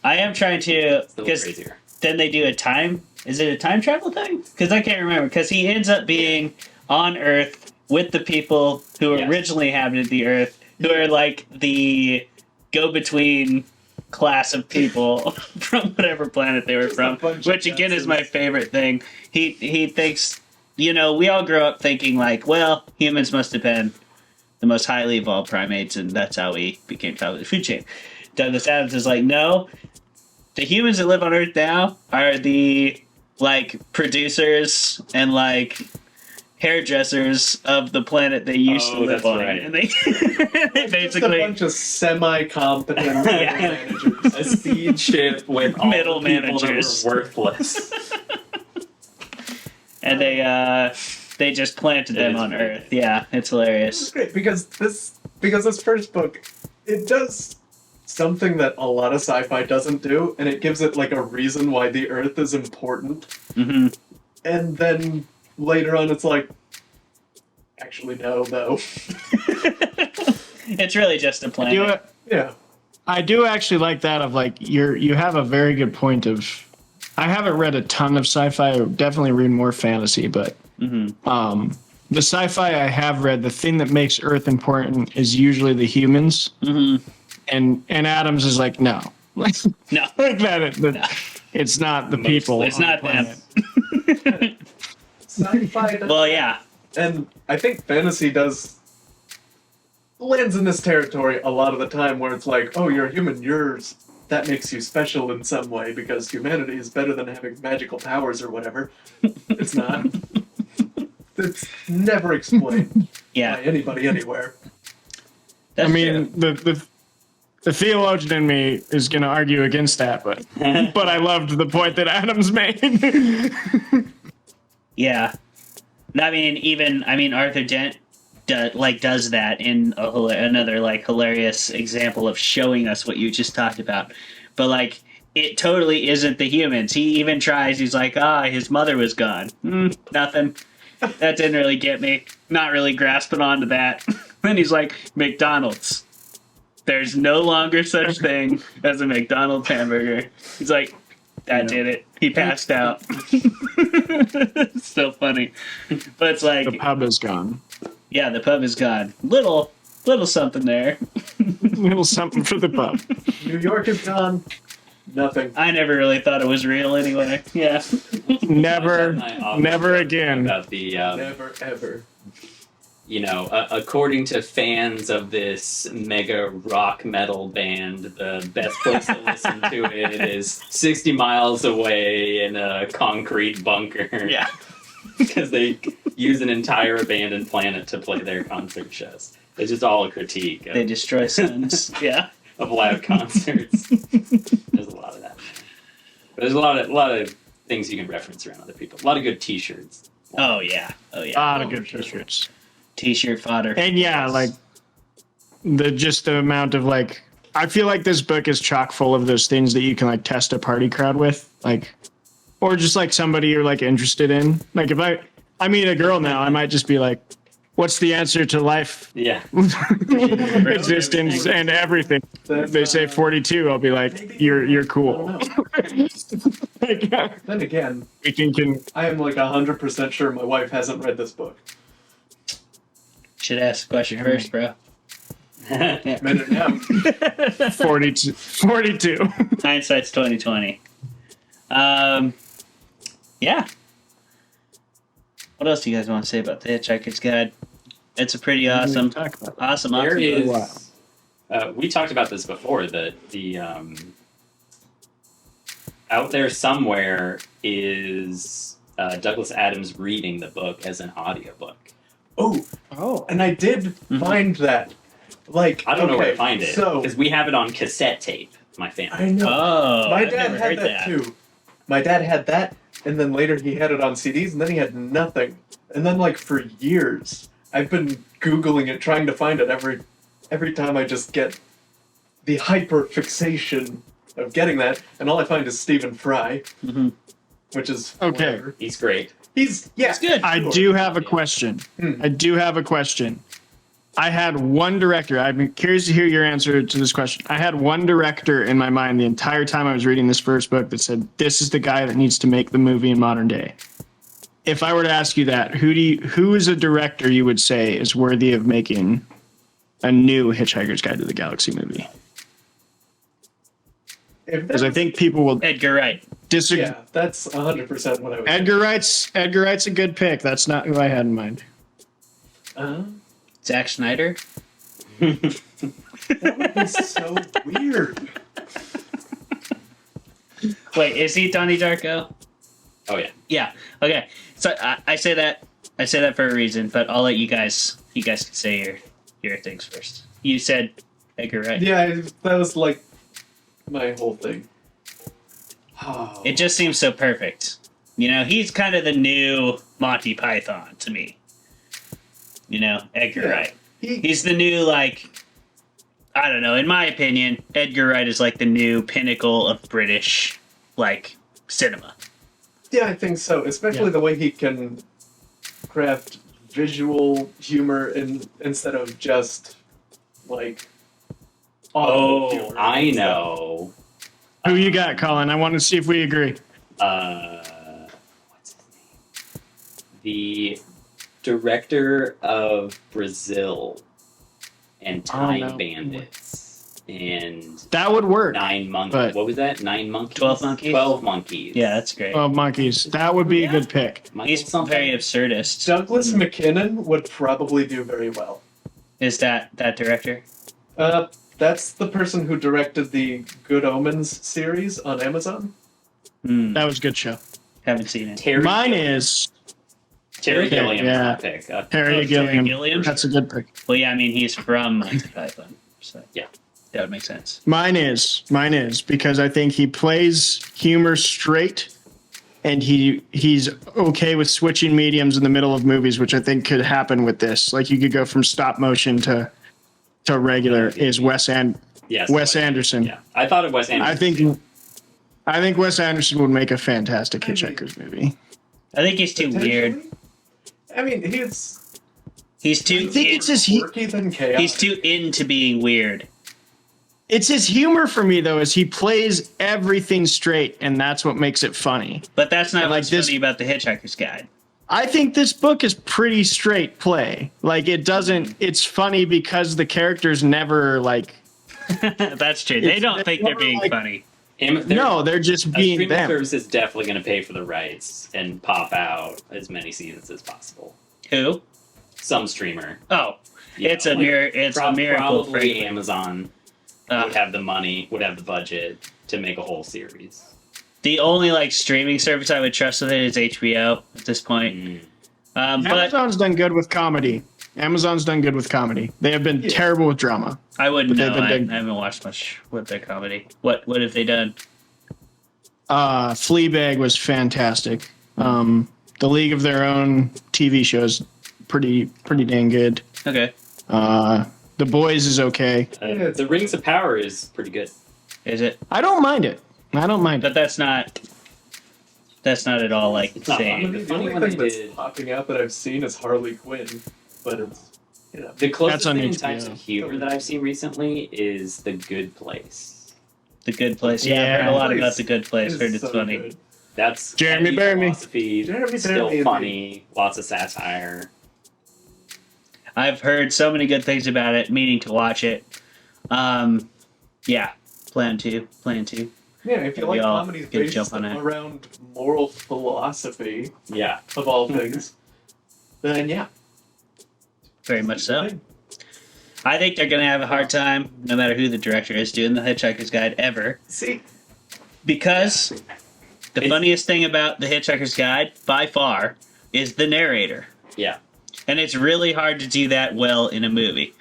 Speaker 1: I am trying to,
Speaker 4: It's a little
Speaker 1: because
Speaker 4: crazier.
Speaker 1: then they do a time, is it a time travel thing? Because I can't remember, because he ends up being on Earth with the people who
Speaker 4: Yes.
Speaker 1: originally inhabited the Earth, who are like the go-between class of people from whatever planet they were
Speaker 3: Just a
Speaker 1: from,
Speaker 3: bunch of
Speaker 1: which again is
Speaker 3: guesses.
Speaker 1: my favorite thing. He thinks, you know, we all grow up thinking like, well, humans must have been the most highly evolved primates, and that's how we became top of the food chain. Douglas Adams is like, no, the humans that live on Earth now are the like producers and like hairdressers of the planet they used to live
Speaker 4: that's
Speaker 1: on,
Speaker 4: right.
Speaker 1: and they, they
Speaker 3: Just a
Speaker 1: basically
Speaker 3: bunch of semi-competent
Speaker 1: Yeah.
Speaker 3: managers.
Speaker 4: A seed ship with all
Speaker 1: Middle
Speaker 4: the people
Speaker 1: managers.
Speaker 4: that were worthless.
Speaker 1: and they just planted
Speaker 4: It
Speaker 1: them
Speaker 4: is
Speaker 1: on
Speaker 4: really
Speaker 1: Earth. Yeah, it's
Speaker 3: It's
Speaker 1: hilarious.
Speaker 3: great because this first book, it does something that a lot of sci-fi doesn't do, and it gives it like a reason why the Earth is important.
Speaker 1: Hmm.
Speaker 3: And then later on, it's like, actually no, though.
Speaker 1: It's really just a planet.
Speaker 3: Yeah.
Speaker 2: I do actually like that of like you have a very good point of I haven't read a ton of sci-fi. I definitely read more fantasy, but the sci-fi I have read, the thing that makes Earth important is usually the humans.
Speaker 1: Mm-hmm.
Speaker 2: And Adams is like, no. Like
Speaker 1: No,
Speaker 2: it's not the people.
Speaker 1: it's
Speaker 2: on
Speaker 1: not
Speaker 2: the
Speaker 1: them.
Speaker 2: planet.
Speaker 3: Sci-fi does
Speaker 1: Well, yeah.
Speaker 3: And I think fantasy lands in this territory a lot of the time where it's like, oh, you're a human, that makes you special in some way because humanity is better than having magical powers or whatever. It's not. It's never explained
Speaker 1: Yeah.
Speaker 3: by anybody anywhere.
Speaker 1: That's
Speaker 2: I mean,
Speaker 1: true.
Speaker 2: the theologian in me is going to argue against that, but I loved the point that Adams made.
Speaker 1: Yeah. I mean, Arthur Dent does that in another like hilarious example of showing us what you just talked about. But like, it totally isn't the humans. He even tries. He's like, his mother was gone. Nothing. That didn't really get me. Not really grasping onto that. Then he's like, McDonald's. There's no longer such thing as a McDonald's hamburger. He's like, that did it. He passed out. It's so funny. But it's like,
Speaker 2: The pub is gone.
Speaker 1: yeah, the pub is gone. Little something there.
Speaker 2: Little something for the pub.
Speaker 3: New York is gone. Nothing.
Speaker 1: I never really thought it was real anyway. Yeah.
Speaker 2: Never again.
Speaker 4: About the
Speaker 3: Never, ever.
Speaker 4: according to fans of this mega rock metal band, the best place to listen to it is 60 miles away in a concrete bunker.
Speaker 1: Yeah.
Speaker 4: Because they use an entire abandoned planet to play their concert shows. It's just all a critique
Speaker 1: They destroy suns. Yeah.
Speaker 4: of live concerts. There's a lot of that. But there's a lot of things you can reference around other people. A lot of good T-shirts.
Speaker 1: Oh yeah. Oh
Speaker 2: A
Speaker 1: yeah.
Speaker 2: lot of good t-shirts.
Speaker 1: T-shirt fodder.
Speaker 2: And yeah, like the amount of like, I feel like this book is chock full of those things that you can like test a party crowd with, like, or just like somebody you're like interested in. Like if I meet a girl now, I might just be like, what's the answer to life,
Speaker 4: Yeah.
Speaker 2: existence, and everything?
Speaker 3: That's,
Speaker 2: They say 42. I'll be like, you're
Speaker 3: I don't
Speaker 2: cool.
Speaker 3: know.
Speaker 2: Like,
Speaker 3: Then again,
Speaker 2: we can
Speaker 3: I am like 100% sure my wife hasn't read this book.
Speaker 1: Should ask the question first, bro.
Speaker 3: Minute now.
Speaker 2: 42.
Speaker 1: Hindsight's 2020. Yeah. What else do you guys want to say about the Hitchhiker's Guide? It's a pretty awesome.
Speaker 2: Talk about that.
Speaker 1: Awesome.
Speaker 4: There
Speaker 1: book.
Speaker 4: is. We talked about this before. That the out there somewhere is Douglas Adams reading the book as an audiobook.
Speaker 3: Oh, and I did find that. Like,
Speaker 4: I don't know where
Speaker 3: okay,
Speaker 4: to find it
Speaker 3: So,
Speaker 4: because we have it on cassette tape. My family.
Speaker 3: I know.
Speaker 1: Oh,
Speaker 3: My
Speaker 1: I've
Speaker 3: dad
Speaker 1: never
Speaker 3: had
Speaker 1: heard
Speaker 3: that too. My dad had that, and then later he had it on CDs, and then he had nothing. And then, like, for years, I've been Googling it, trying to find it every time I just get the hyper fixation of getting that, and all I find is Stephen Fry,
Speaker 1: Mhm.
Speaker 3: which is
Speaker 2: Okay.
Speaker 3: whatever.
Speaker 4: He's great.
Speaker 3: It's
Speaker 1: good.
Speaker 2: I do have a question. I had one director. I'm curious to hear your answer to this question. I had one director in my mind the entire time I was reading this first book that said, this is the guy that needs to make the movie in modern day. If I were to ask you that, who is a director you would say is worthy of making a new Hitchhiker's Guide to the Galaxy movie? Because I think people will
Speaker 1: Edgar Wright.
Speaker 2: disagree.
Speaker 3: Yeah, that's 100% what I would
Speaker 2: Edgar Wright's a good pick. That's not who I had in mind.
Speaker 1: Zack Snyder.
Speaker 3: That would be so weird.
Speaker 1: Wait, is he Donnie Darko?
Speaker 4: Oh yeah.
Speaker 1: Yeah. Okay. So I say that for a reason, but I'll let you guys can say your things first. You said Edgar Wright.
Speaker 3: Yeah, that was like my whole thing. Oh.
Speaker 1: It just seems so perfect. You know, he's kind of the new Monty Python to me. You know, Edgar Wright. He's the new, like, I don't know, in my opinion, Edgar Wright is like the new pinnacle of British, like, cinema.
Speaker 3: Yeah, I think so. Especially the way he can craft visual humor instead of just, like, audible humor.
Speaker 4: I know.
Speaker 2: Who you got, Collin? I want to see if we agree.
Speaker 4: What's his name? The director of Brazil and Time Bandits and
Speaker 2: that would work.
Speaker 4: 9 Monkeys.
Speaker 2: But
Speaker 4: what was that? 9 Monkeys?
Speaker 1: 12 Monkeys?
Speaker 4: 12 Monkeys.
Speaker 1: Yeah, that's great.
Speaker 2: 12 Monkeys. That would be a good pick.
Speaker 1: He's very absurdist.
Speaker 3: Douglas McKinnon would probably do very well.
Speaker 1: Is that director?
Speaker 3: That's the person who directed the Good Omens series on Amazon.
Speaker 2: That was a good show.
Speaker 1: Haven't seen it.
Speaker 4: Terry
Speaker 2: Mine
Speaker 4: Gilliam.
Speaker 2: is
Speaker 4: Terry Gilliam's
Speaker 2: yeah.
Speaker 4: my pick.
Speaker 2: Terry Gilliam.
Speaker 1: Gilliam?
Speaker 2: That's a good pick.
Speaker 1: Well, yeah, I mean, he's from Monty Python, so
Speaker 4: Yeah.
Speaker 1: that would make sense.
Speaker 2: Mine is because I think he plays humor straight, and he's okay with switching mediums in the middle of movies, which I think could happen with this. Like you could go from stop motion to regular. Is Wes Anderson?
Speaker 4: Yeah, I thought of Wes Anderson.
Speaker 2: I think Wes Anderson would make a fantastic Hitchhiker's movie.
Speaker 1: I think he's too weird.
Speaker 3: I mean,
Speaker 1: He's too.
Speaker 2: I think it's his
Speaker 3: quirky than chaos.
Speaker 1: He's too into being weird.
Speaker 2: It's his humor for me though, is he plays everything straight, and that's what makes it funny.
Speaker 1: But that's not
Speaker 2: And, like,
Speaker 1: what's
Speaker 2: this-
Speaker 1: funny about the Hitchhiker's Guide.
Speaker 2: I think this book is pretty straight play. Like it doesn't. It's funny because the characters never like.
Speaker 1: That's true. They don't think they're
Speaker 2: never,
Speaker 1: being
Speaker 2: like-
Speaker 1: funny.
Speaker 2: No, they're just
Speaker 4: A
Speaker 2: being
Speaker 4: streaming
Speaker 2: them.
Speaker 4: service is definitely going to pay for the rights and pop out as many seasons as possible.
Speaker 1: Who?
Speaker 4: Some streamer.
Speaker 1: Oh,
Speaker 4: You
Speaker 1: it's
Speaker 4: know,
Speaker 1: a it's a miracle.
Speaker 4: Probably
Speaker 1: Frankly.
Speaker 4: Amazon would have the money, would have the budget to make a whole series.
Speaker 1: The only like streaming service I would trust with it is HBO at this point. But
Speaker 2: Amazon's done good with comedy. They have been terrible with drama.
Speaker 1: I wouldn't
Speaker 2: But
Speaker 1: know.
Speaker 2: they've
Speaker 1: I
Speaker 2: been
Speaker 1: haven't watched much with their comedy. What have they done?
Speaker 2: Fleabag was fantastic. The League of Their Own TV shows pretty dang good.
Speaker 1: Okay,
Speaker 2: The Boys is okay.
Speaker 4: The Rings of Power is pretty good.
Speaker 1: is it?
Speaker 2: I don't mind it.
Speaker 1: But that's not at all like
Speaker 4: It's not
Speaker 1: saying.
Speaker 4: The
Speaker 3: The
Speaker 4: funny
Speaker 3: only
Speaker 4: one
Speaker 3: thing
Speaker 4: they
Speaker 3: that's
Speaker 4: did-
Speaker 3: popping out that I've seen is Harley Quinn, but it's
Speaker 4: The closest
Speaker 2: That's on
Speaker 4: thing in
Speaker 2: HBO.
Speaker 4: types of humor that I've seen recently is The Good Place.
Speaker 1: The Good Place. Yeah, I've
Speaker 2: Yeah.
Speaker 1: heard a lot
Speaker 3: Place
Speaker 1: about The Good Place.
Speaker 3: is
Speaker 1: Heard it's
Speaker 3: so
Speaker 1: funny.
Speaker 3: good.
Speaker 4: That's
Speaker 2: Jeremy
Speaker 4: heavy
Speaker 2: Bearimy.
Speaker 4: philosophy,
Speaker 3: Jeremy
Speaker 4: still
Speaker 3: Bearimy.
Speaker 4: funny, lots of satire.
Speaker 1: I've heard so many good things about it, meaning to watch it. Yeah, plan to.
Speaker 3: Yeah, if you
Speaker 1: We
Speaker 3: like
Speaker 1: all
Speaker 3: comedies
Speaker 1: get a
Speaker 3: based
Speaker 1: jump on it.
Speaker 3: around moral philosophy
Speaker 4: Yeah.
Speaker 3: of all things, then yeah.
Speaker 1: Very much so. I think they're going to have a hard time, no matter who the director is, doing the Hitchhiker's Guide ever.
Speaker 3: See,
Speaker 1: Because the
Speaker 4: It's-
Speaker 1: funniest thing about the Hitchhiker's Guide, by far, is the narrator.
Speaker 4: Yeah.
Speaker 1: And it's really hard to do that well in a movie.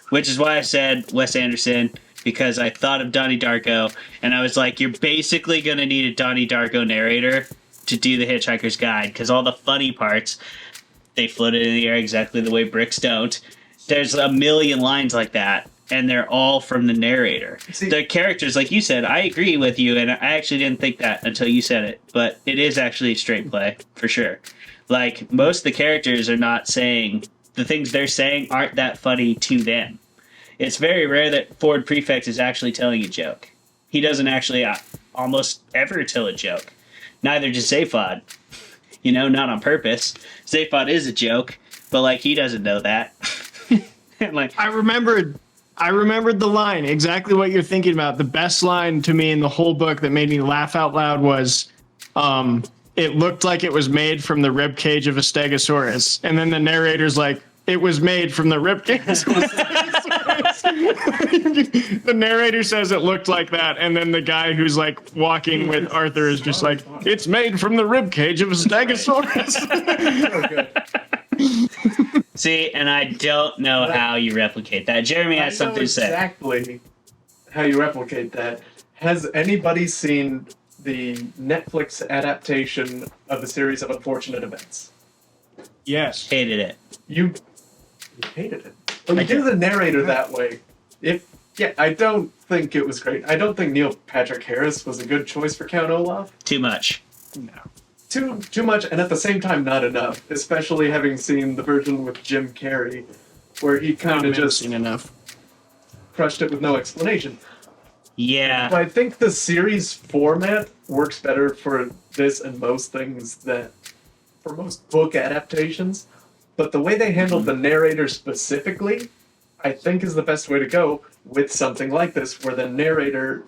Speaker 1: Which is why I said Wes Anderson, because I thought of Donnie Darko, and I was like, you're basically going to need a Donnie Darko narrator to do the Hitchhiker's Guide, because all the funny parts, they floated in the air exactly the way bricks don't. There's a million lines like that, and they're all from the narrator.
Speaker 3: See-
Speaker 1: The characters, like you said, I agree with you, and I actually didn't think that until you said it, but it is actually straight play, for sure. Like, most of the characters are not saying, the things they're saying aren't that funny to them. It's very rare that Ford Prefect is actually telling a joke. He doesn't actually almost ever tell a joke. Neither does Zaphod. You know, not on purpose. Zaphod is a joke, but, like, he doesn't know that. And, like,
Speaker 2: I remembered the line, exactly what you're thinking about. The best line to me in the whole book that made me laugh out loud was, it looked like it was made from the rib cage of a stegosaurus. And then the narrator's like, it was made from the rib cage of a stegosaurus. The narrator says it looked like that. And then the guy who's like walking with Arthur is just like, it's made from the rib cage of a stegosaurus.
Speaker 1: see, and I don't know how you replicate that. Jeremy has something to say.
Speaker 3: Exactly how you replicate that. Has anybody seen the Netflix adaptation of the series of Unfortunate Events?
Speaker 2: Yes.
Speaker 1: Hated it.
Speaker 3: You hated it. When you do the narrator that way, I don't think it was great. I don't think Neil Patrick Harris was a good choice for Count Olaf.
Speaker 1: Too much.
Speaker 2: No.
Speaker 3: Too much, and at the same time, not enough. Especially having seen the version with Jim Carrey, where he kind of just
Speaker 2: enough.
Speaker 3: crushed it with no explanation.
Speaker 1: Yeah.
Speaker 3: But I think the series format works better for this and most things that for most book adaptations. But the way they handled the narrator specifically, I think is the best way to go with something like this, where the narrator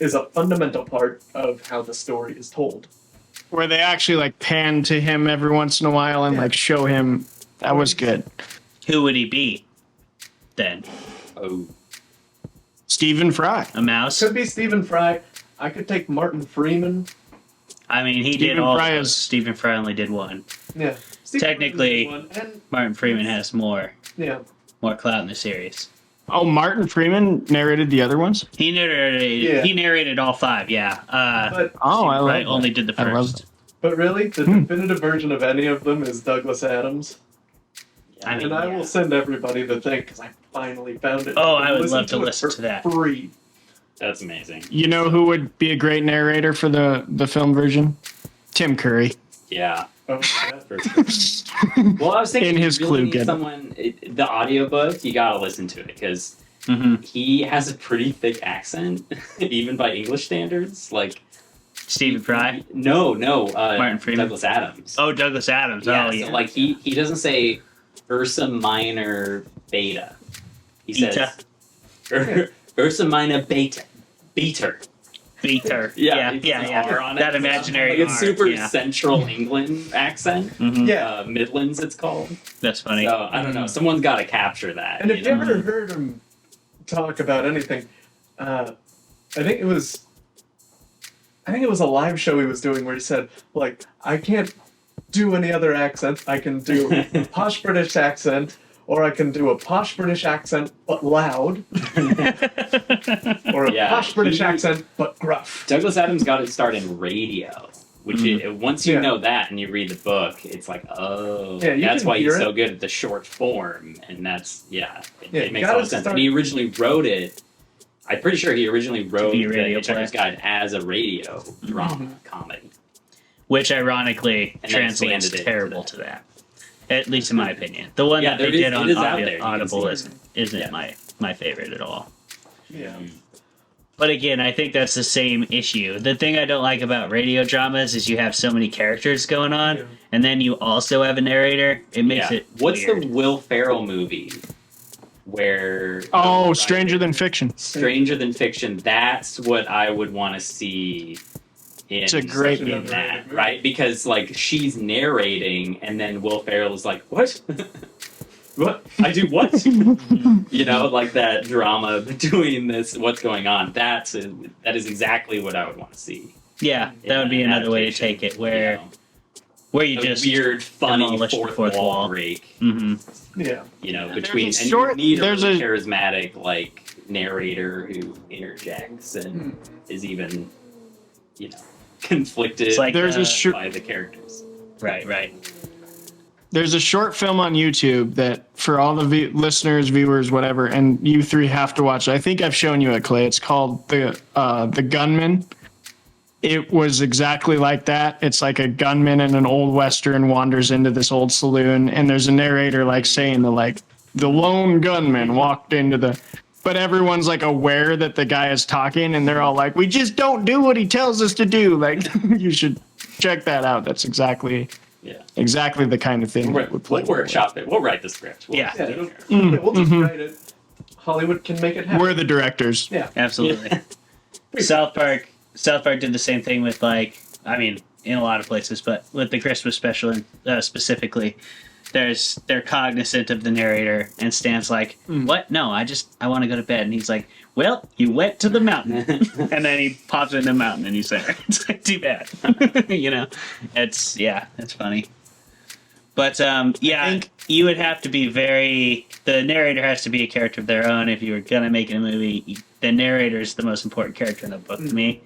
Speaker 3: is a fundamental part of how the story is told.
Speaker 2: Where they actually like pan to him every once in a while and like show him. That was good.
Speaker 1: Who would he be then?
Speaker 4: Oh.
Speaker 2: Stephen Fry.
Speaker 1: A mouse?
Speaker 3: Could be Stephen Fry. I could take Martin Freeman.
Speaker 1: I mean, he
Speaker 2: Stephen
Speaker 1: did all.
Speaker 2: Fry is-
Speaker 1: Stephen Fry only did one.
Speaker 3: Yeah. Stephen
Speaker 1: Technically,
Speaker 3: Freeman's one, and
Speaker 1: Martin Freeman has more
Speaker 3: yeah.
Speaker 1: clout in the series.
Speaker 2: Oh, Martin Freeman narrated the other ones?
Speaker 1: He narrated.
Speaker 3: Yeah.
Speaker 1: He narrated all 5. Yeah.
Speaker 3: But
Speaker 2: Oh, I
Speaker 1: Fry
Speaker 2: love
Speaker 1: only did the
Speaker 2: I love
Speaker 1: first.
Speaker 3: but really, the definitive version of any of them is Douglas Adams.
Speaker 1: I mean,
Speaker 3: And I will send everybody the thing because I finally found it.
Speaker 1: Oh, I would love to
Speaker 3: it
Speaker 1: listen
Speaker 3: for
Speaker 1: to that.
Speaker 3: Free.
Speaker 4: That's amazing.
Speaker 2: You know who would be a great narrator for the film version? Tim Curry.
Speaker 4: Yeah.
Speaker 3: Oh, yeah.
Speaker 4: For sure. Well, I was thinking
Speaker 2: In his
Speaker 4: you really
Speaker 2: clue,
Speaker 4: need
Speaker 2: get
Speaker 4: someone. The audiobook, you gotta listen to it because he has a pretty thick accent, even by English standards. Like
Speaker 1: Stephen Fry.
Speaker 4: No.
Speaker 1: Martin Freeman.
Speaker 4: Douglas Adams.
Speaker 1: Oh, Douglas Adams.
Speaker 4: Yeah.
Speaker 1: Oh,
Speaker 4: So
Speaker 1: yeah.
Speaker 4: like he doesn't say Ursa Minor Beta. He
Speaker 1: Beta.
Speaker 4: says Ursa Minor Beta. Beater.
Speaker 1: Beater.
Speaker 4: Yeah,
Speaker 1: Yeah.
Speaker 4: R on it.
Speaker 1: That imaginary
Speaker 4: Like it's
Speaker 1: R,
Speaker 4: super
Speaker 1: yeah.
Speaker 4: Central England accent.
Speaker 3: Yeah.
Speaker 4: Midlands, it's called.
Speaker 1: That's funny.
Speaker 4: So I don't know. Someone's got to capture that.
Speaker 3: And if you
Speaker 4: know?
Speaker 3: ever heard him talk about anything, I think it was a live show he was doing where he said, like, I can't do any other accent. I can do a posh British accent, or I can do a posh British accent but loud, or a
Speaker 4: Yeah,
Speaker 3: posh British
Speaker 4: he-
Speaker 3: accent but gruff.
Speaker 4: Douglas Adams got his start in radio, which once you
Speaker 3: Yeah.
Speaker 4: know that and you read the book, it's like, oh,
Speaker 3: Yeah, you
Speaker 4: that's
Speaker 3: can
Speaker 4: why he's
Speaker 3: hear
Speaker 4: so
Speaker 3: it.
Speaker 4: good at the short form, and that's it
Speaker 3: Yeah,
Speaker 4: makes
Speaker 3: you
Speaker 4: a
Speaker 3: gotta
Speaker 4: lot of sense.
Speaker 3: start-
Speaker 4: And he originally wrote it. I'm pretty sure he originally wrote
Speaker 1: be
Speaker 4: the
Speaker 1: a radio
Speaker 4: Hitchhiker's
Speaker 1: play.
Speaker 4: Guide as a radio drama comedy.
Speaker 1: Which ironically
Speaker 4: And then
Speaker 1: translates
Speaker 4: expanded it
Speaker 1: terrible
Speaker 4: to
Speaker 1: to that. At least in my opinion. The one
Speaker 4: Yeah,
Speaker 1: that they
Speaker 4: there is-
Speaker 1: did on
Speaker 4: it is out there. You can
Speaker 1: Audible
Speaker 4: see
Speaker 1: isn't
Speaker 4: Yeah.
Speaker 1: my favorite at all.
Speaker 3: Yeah.
Speaker 1: But again, I think that's the same issue. The thing I don't like about radio dramas is you have so many characters going on,
Speaker 3: Yeah.
Speaker 1: and then you also have a narrator. It makes it
Speaker 4: What's
Speaker 1: weird.
Speaker 4: the Will Ferrell movie where?
Speaker 2: Oh, Stranger Than Fiction.
Speaker 4: Stranger Than Fiction. That's what I would want to see.
Speaker 2: It's a great
Speaker 4: in
Speaker 3: movie.
Speaker 4: that, right? Because like she's narrating, and then Will Ferrell is like, "What? What? I do what?" You know, like that drama between this. What's going on? That is exactly what I would want to see.
Speaker 1: Yeah, that would be
Speaker 4: in an
Speaker 1: another way to
Speaker 4: adaptation,
Speaker 1: take it, where
Speaker 4: you know?
Speaker 1: where you
Speaker 4: A
Speaker 1: just
Speaker 4: weird, funny
Speaker 1: demolish the
Speaker 4: fourth
Speaker 1: fourth
Speaker 4: wall
Speaker 1: wall.
Speaker 4: break.
Speaker 3: Yeah.
Speaker 4: You know,
Speaker 2: There's
Speaker 4: between
Speaker 2: a
Speaker 4: and
Speaker 2: short-
Speaker 4: you need a
Speaker 2: there's
Speaker 4: really
Speaker 2: a-
Speaker 4: charismatic like narrator who interjects and is even, you know, conflicted
Speaker 1: It's like,
Speaker 2: There's a short
Speaker 4: by the characters.
Speaker 1: right.
Speaker 2: There's a short film on YouTube that for all the listeners, viewers, whatever, and you three have to watch. I think I've shown you it, Clay. It's called The Gunman. it was exactly like that. It's like a gunman in an old Western wanders into this old saloon, and there's a narrator like saying the lone gunman walked into the, but everyone's like aware that the guy is talking, and they're all like, we just don't do what he tells us to do. Like, you should check that out. That's exactly the kind of thing that would play.
Speaker 4: We'll workshop it. We'll write the script.
Speaker 1: Yeah.
Speaker 3: We'll just write it. Hollywood can make it happen.
Speaker 2: We're the directors.
Speaker 3: Yeah.
Speaker 1: Absolutely. South Park did the same thing with in a lot of places, but with the Christmas special specifically, they're cognizant of the narrator, and Stan's like, what? No, I want to go to bed. And he's like, well, you went to the mountain. And then he pops in the mountain and he's there. It's like, too bad. It's funny. But you would have to be the narrator has to be a character of their own if you were going to make it a movie. The narrator is the most important character in the book to me.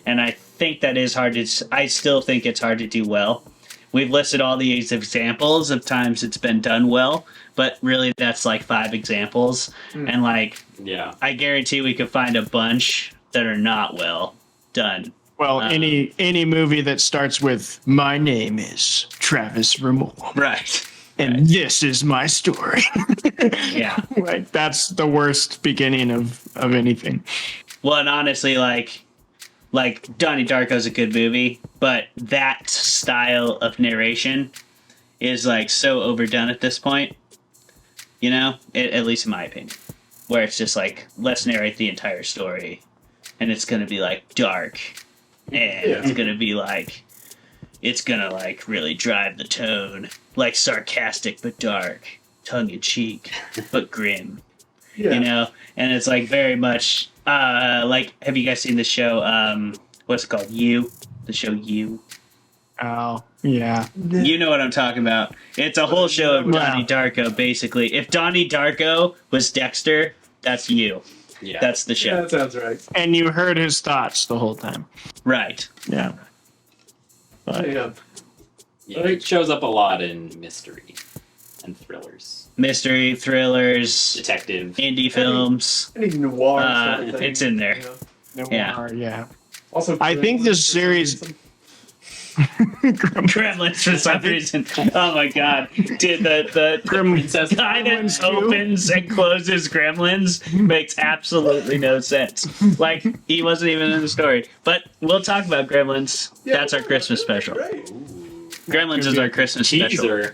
Speaker 1: And I think that is I still think it's hard to do well. We've listed all these examples of times it's been done well, but really that's like 5 examples. And I guarantee we could find a bunch that are not well done.
Speaker 2: Well, any movie that starts with "My name is Travis Vermulm,"
Speaker 1: right,
Speaker 2: and this is my story.
Speaker 1: Yeah,
Speaker 2: like that's the worst beginning of anything.
Speaker 1: Well, and honestly, like Donnie Darko's a good movie, but that style of narration is like so overdone at this point. At least in my opinion, where it's just like, let's narrate the entire story, and it's gonna be like dark. And it's gonna be it's gonna really drive the tone, like sarcastic but dark, tongue in cheek but grim, and it's like very much have you guys seen the show? What's it called? You, the show You.
Speaker 2: Oh yeah,
Speaker 1: you know what I'm talking about. It's a whole show of Donnie Darko. Basically, if Donnie Darko was Dexter, that's You. Yeah, that's the show.
Speaker 3: Yeah, that sounds right.
Speaker 2: And you heard his thoughts the whole time.
Speaker 1: Right.
Speaker 2: Yeah. But,
Speaker 4: it shows up a lot in mystery and thrillers.
Speaker 1: Mystery, thrillers,
Speaker 4: detective,
Speaker 1: indie films.
Speaker 3: Any noir sort of thing.
Speaker 1: It's in there.
Speaker 2: Noir, yeah.
Speaker 3: Also,
Speaker 2: I think this series...
Speaker 1: Gremlins for some reason. Oh my god. Dude, the guy that opens and closes Gremlins makes absolutely no sense. Like, he wasn't even in the story. But we'll talk about Gremlins. That's our Christmas special. Gremlins is our Christmas special.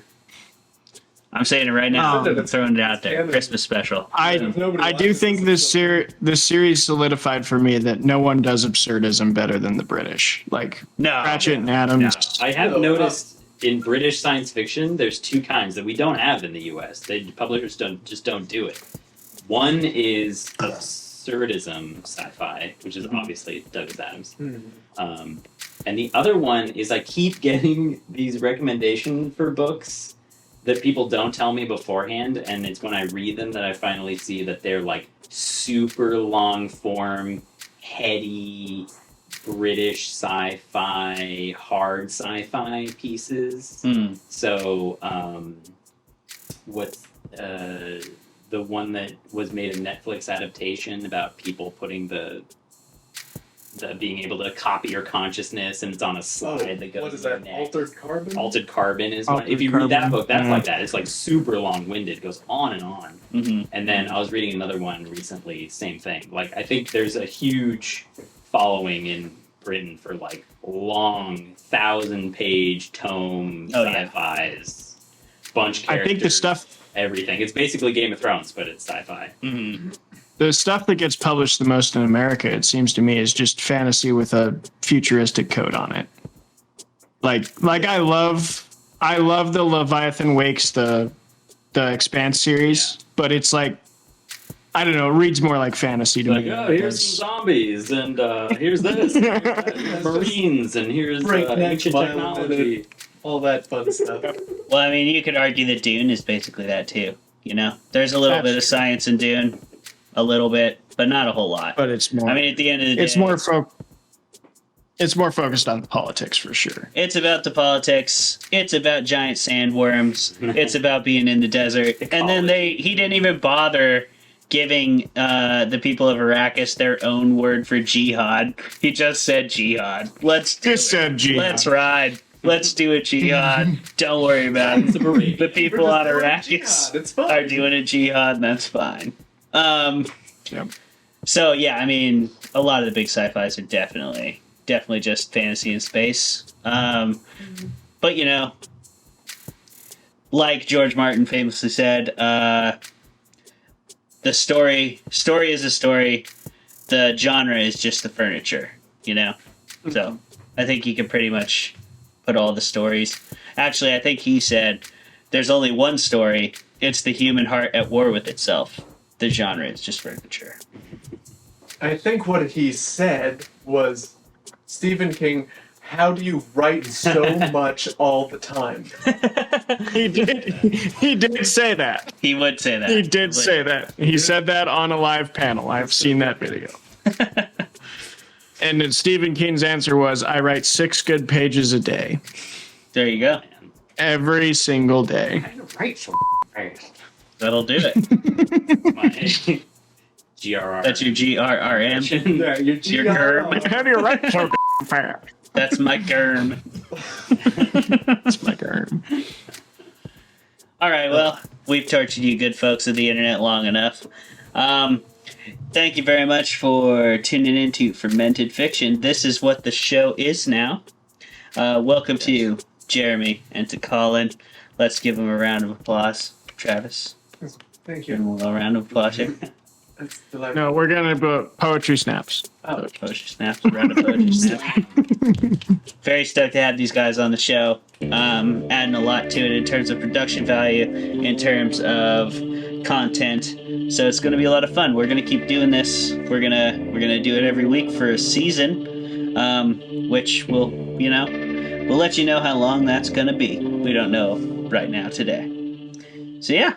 Speaker 1: I'm saying it right now. I'm throwing it out there. Christmas special.
Speaker 2: I do think this series solidified for me that no one does absurdism better than the British. Like Pratchett and Adams.
Speaker 4: No. I have noticed in British science fiction, there's 2 kinds that we don't have in the U.S. Publishers don't do it. One is absurdism sci-fi, which is obviously Douglas Adams. And the other one is I keep getting these recommendations for books that people don't tell me beforehand, and it's when I read them that I finally see that they're like super long form, heady, British sci-fi, hard sci-fi pieces. So, what's the one that was made a Netflix adaptation about people putting the being able to copy your consciousness, and it's on a slide that goes.
Speaker 3: What is that? Altered Carbon.
Speaker 4: Altered Carbon is one. If you read that book, that's like that. It's like super long-winded. It goes on and on. And then I was reading another one recently. Same thing. Like I think there's a huge following in Britain for like long 1,000-page tome sci-fis, bunch characters.
Speaker 2: I think the stuff.
Speaker 4: Everything. It's basically Game of Thrones, but it's sci-fi.
Speaker 2: The stuff that gets published the most in America, it seems to me, is just fantasy with a futuristic code on it. Like I love the Leviathan Wakes, the Expanse series, but it's like, I don't know, it reads more like fantasy to me.
Speaker 4: Oh, here's some zombies, and here's this, Marines, and here's ancient technology.
Speaker 3: All that fun stuff.
Speaker 1: Well, I mean, you could argue that Dune is basically that too. There's a little bit of science in Dune. A little bit, but not a whole lot.
Speaker 2: But it's more.
Speaker 1: I mean, at the end of the day,
Speaker 2: it's more focused on the politics for sure.
Speaker 1: It's about the politics. It's about giant sandworms. It's about being in the desert. And then he didn't even bother giving the people of Arrakis their own word for jihad. He just said jihad. Let's do
Speaker 2: Just
Speaker 1: it.
Speaker 2: said jihad.
Speaker 1: Let's ride. Let's do a jihad. Don't worry about it. The people on Arrakis
Speaker 3: It's fine.
Speaker 1: are doing a jihad, and that's fine.
Speaker 2: Yep.
Speaker 1: So yeah, I mean, a lot of the big sci-fis are definitely just fantasy and space. But you know, like George Martin famously said, the story is a story. The genre is just the furniture. You know, so I think you can pretty much put all the stories. Actually, I think he said there's only one story. It's the human heart at war with itself. The genre is just furniture.
Speaker 3: I think what he said was, Stephen King, how do you write so much all the time?
Speaker 2: He did say that.
Speaker 1: He would say that.
Speaker 2: He did say that. He said that on a live panel. I've seen that video. And then Stephen King's answer was, I write 6 good pages a day.
Speaker 1: There you go.
Speaker 2: Every single day.
Speaker 4: Right so fast.
Speaker 1: That'll do it.
Speaker 4: My GRR.
Speaker 1: That's your GRRM.
Speaker 3: Yeah,
Speaker 1: Your germ.
Speaker 2: How do you write so fast?
Speaker 1: That's my germ.
Speaker 2: That's my germ.
Speaker 1: All right, well, we've tortured you good folks of the internet long enough. Thank you very much for tuning in to Fermented Fiction. This is what the show is now. Welcome to Jeremy and to Collin. Let's give them a round of applause. Travis,
Speaker 3: Thank
Speaker 1: give
Speaker 3: you.
Speaker 1: them a little round of applause here.
Speaker 3: That's delightful.
Speaker 2: No, we're going to put poetry snaps.
Speaker 1: Oh, poetry snaps. Round of poetry snaps. Very stoked to have these guys on the show. Adding a lot to it in terms of production value, in terms of content. So it's going to be a lot of fun. We're going to keep doing this. We're gonna do it every week for a season, which we'll let you know how long that's going to be. We don't know right now today. So yeah.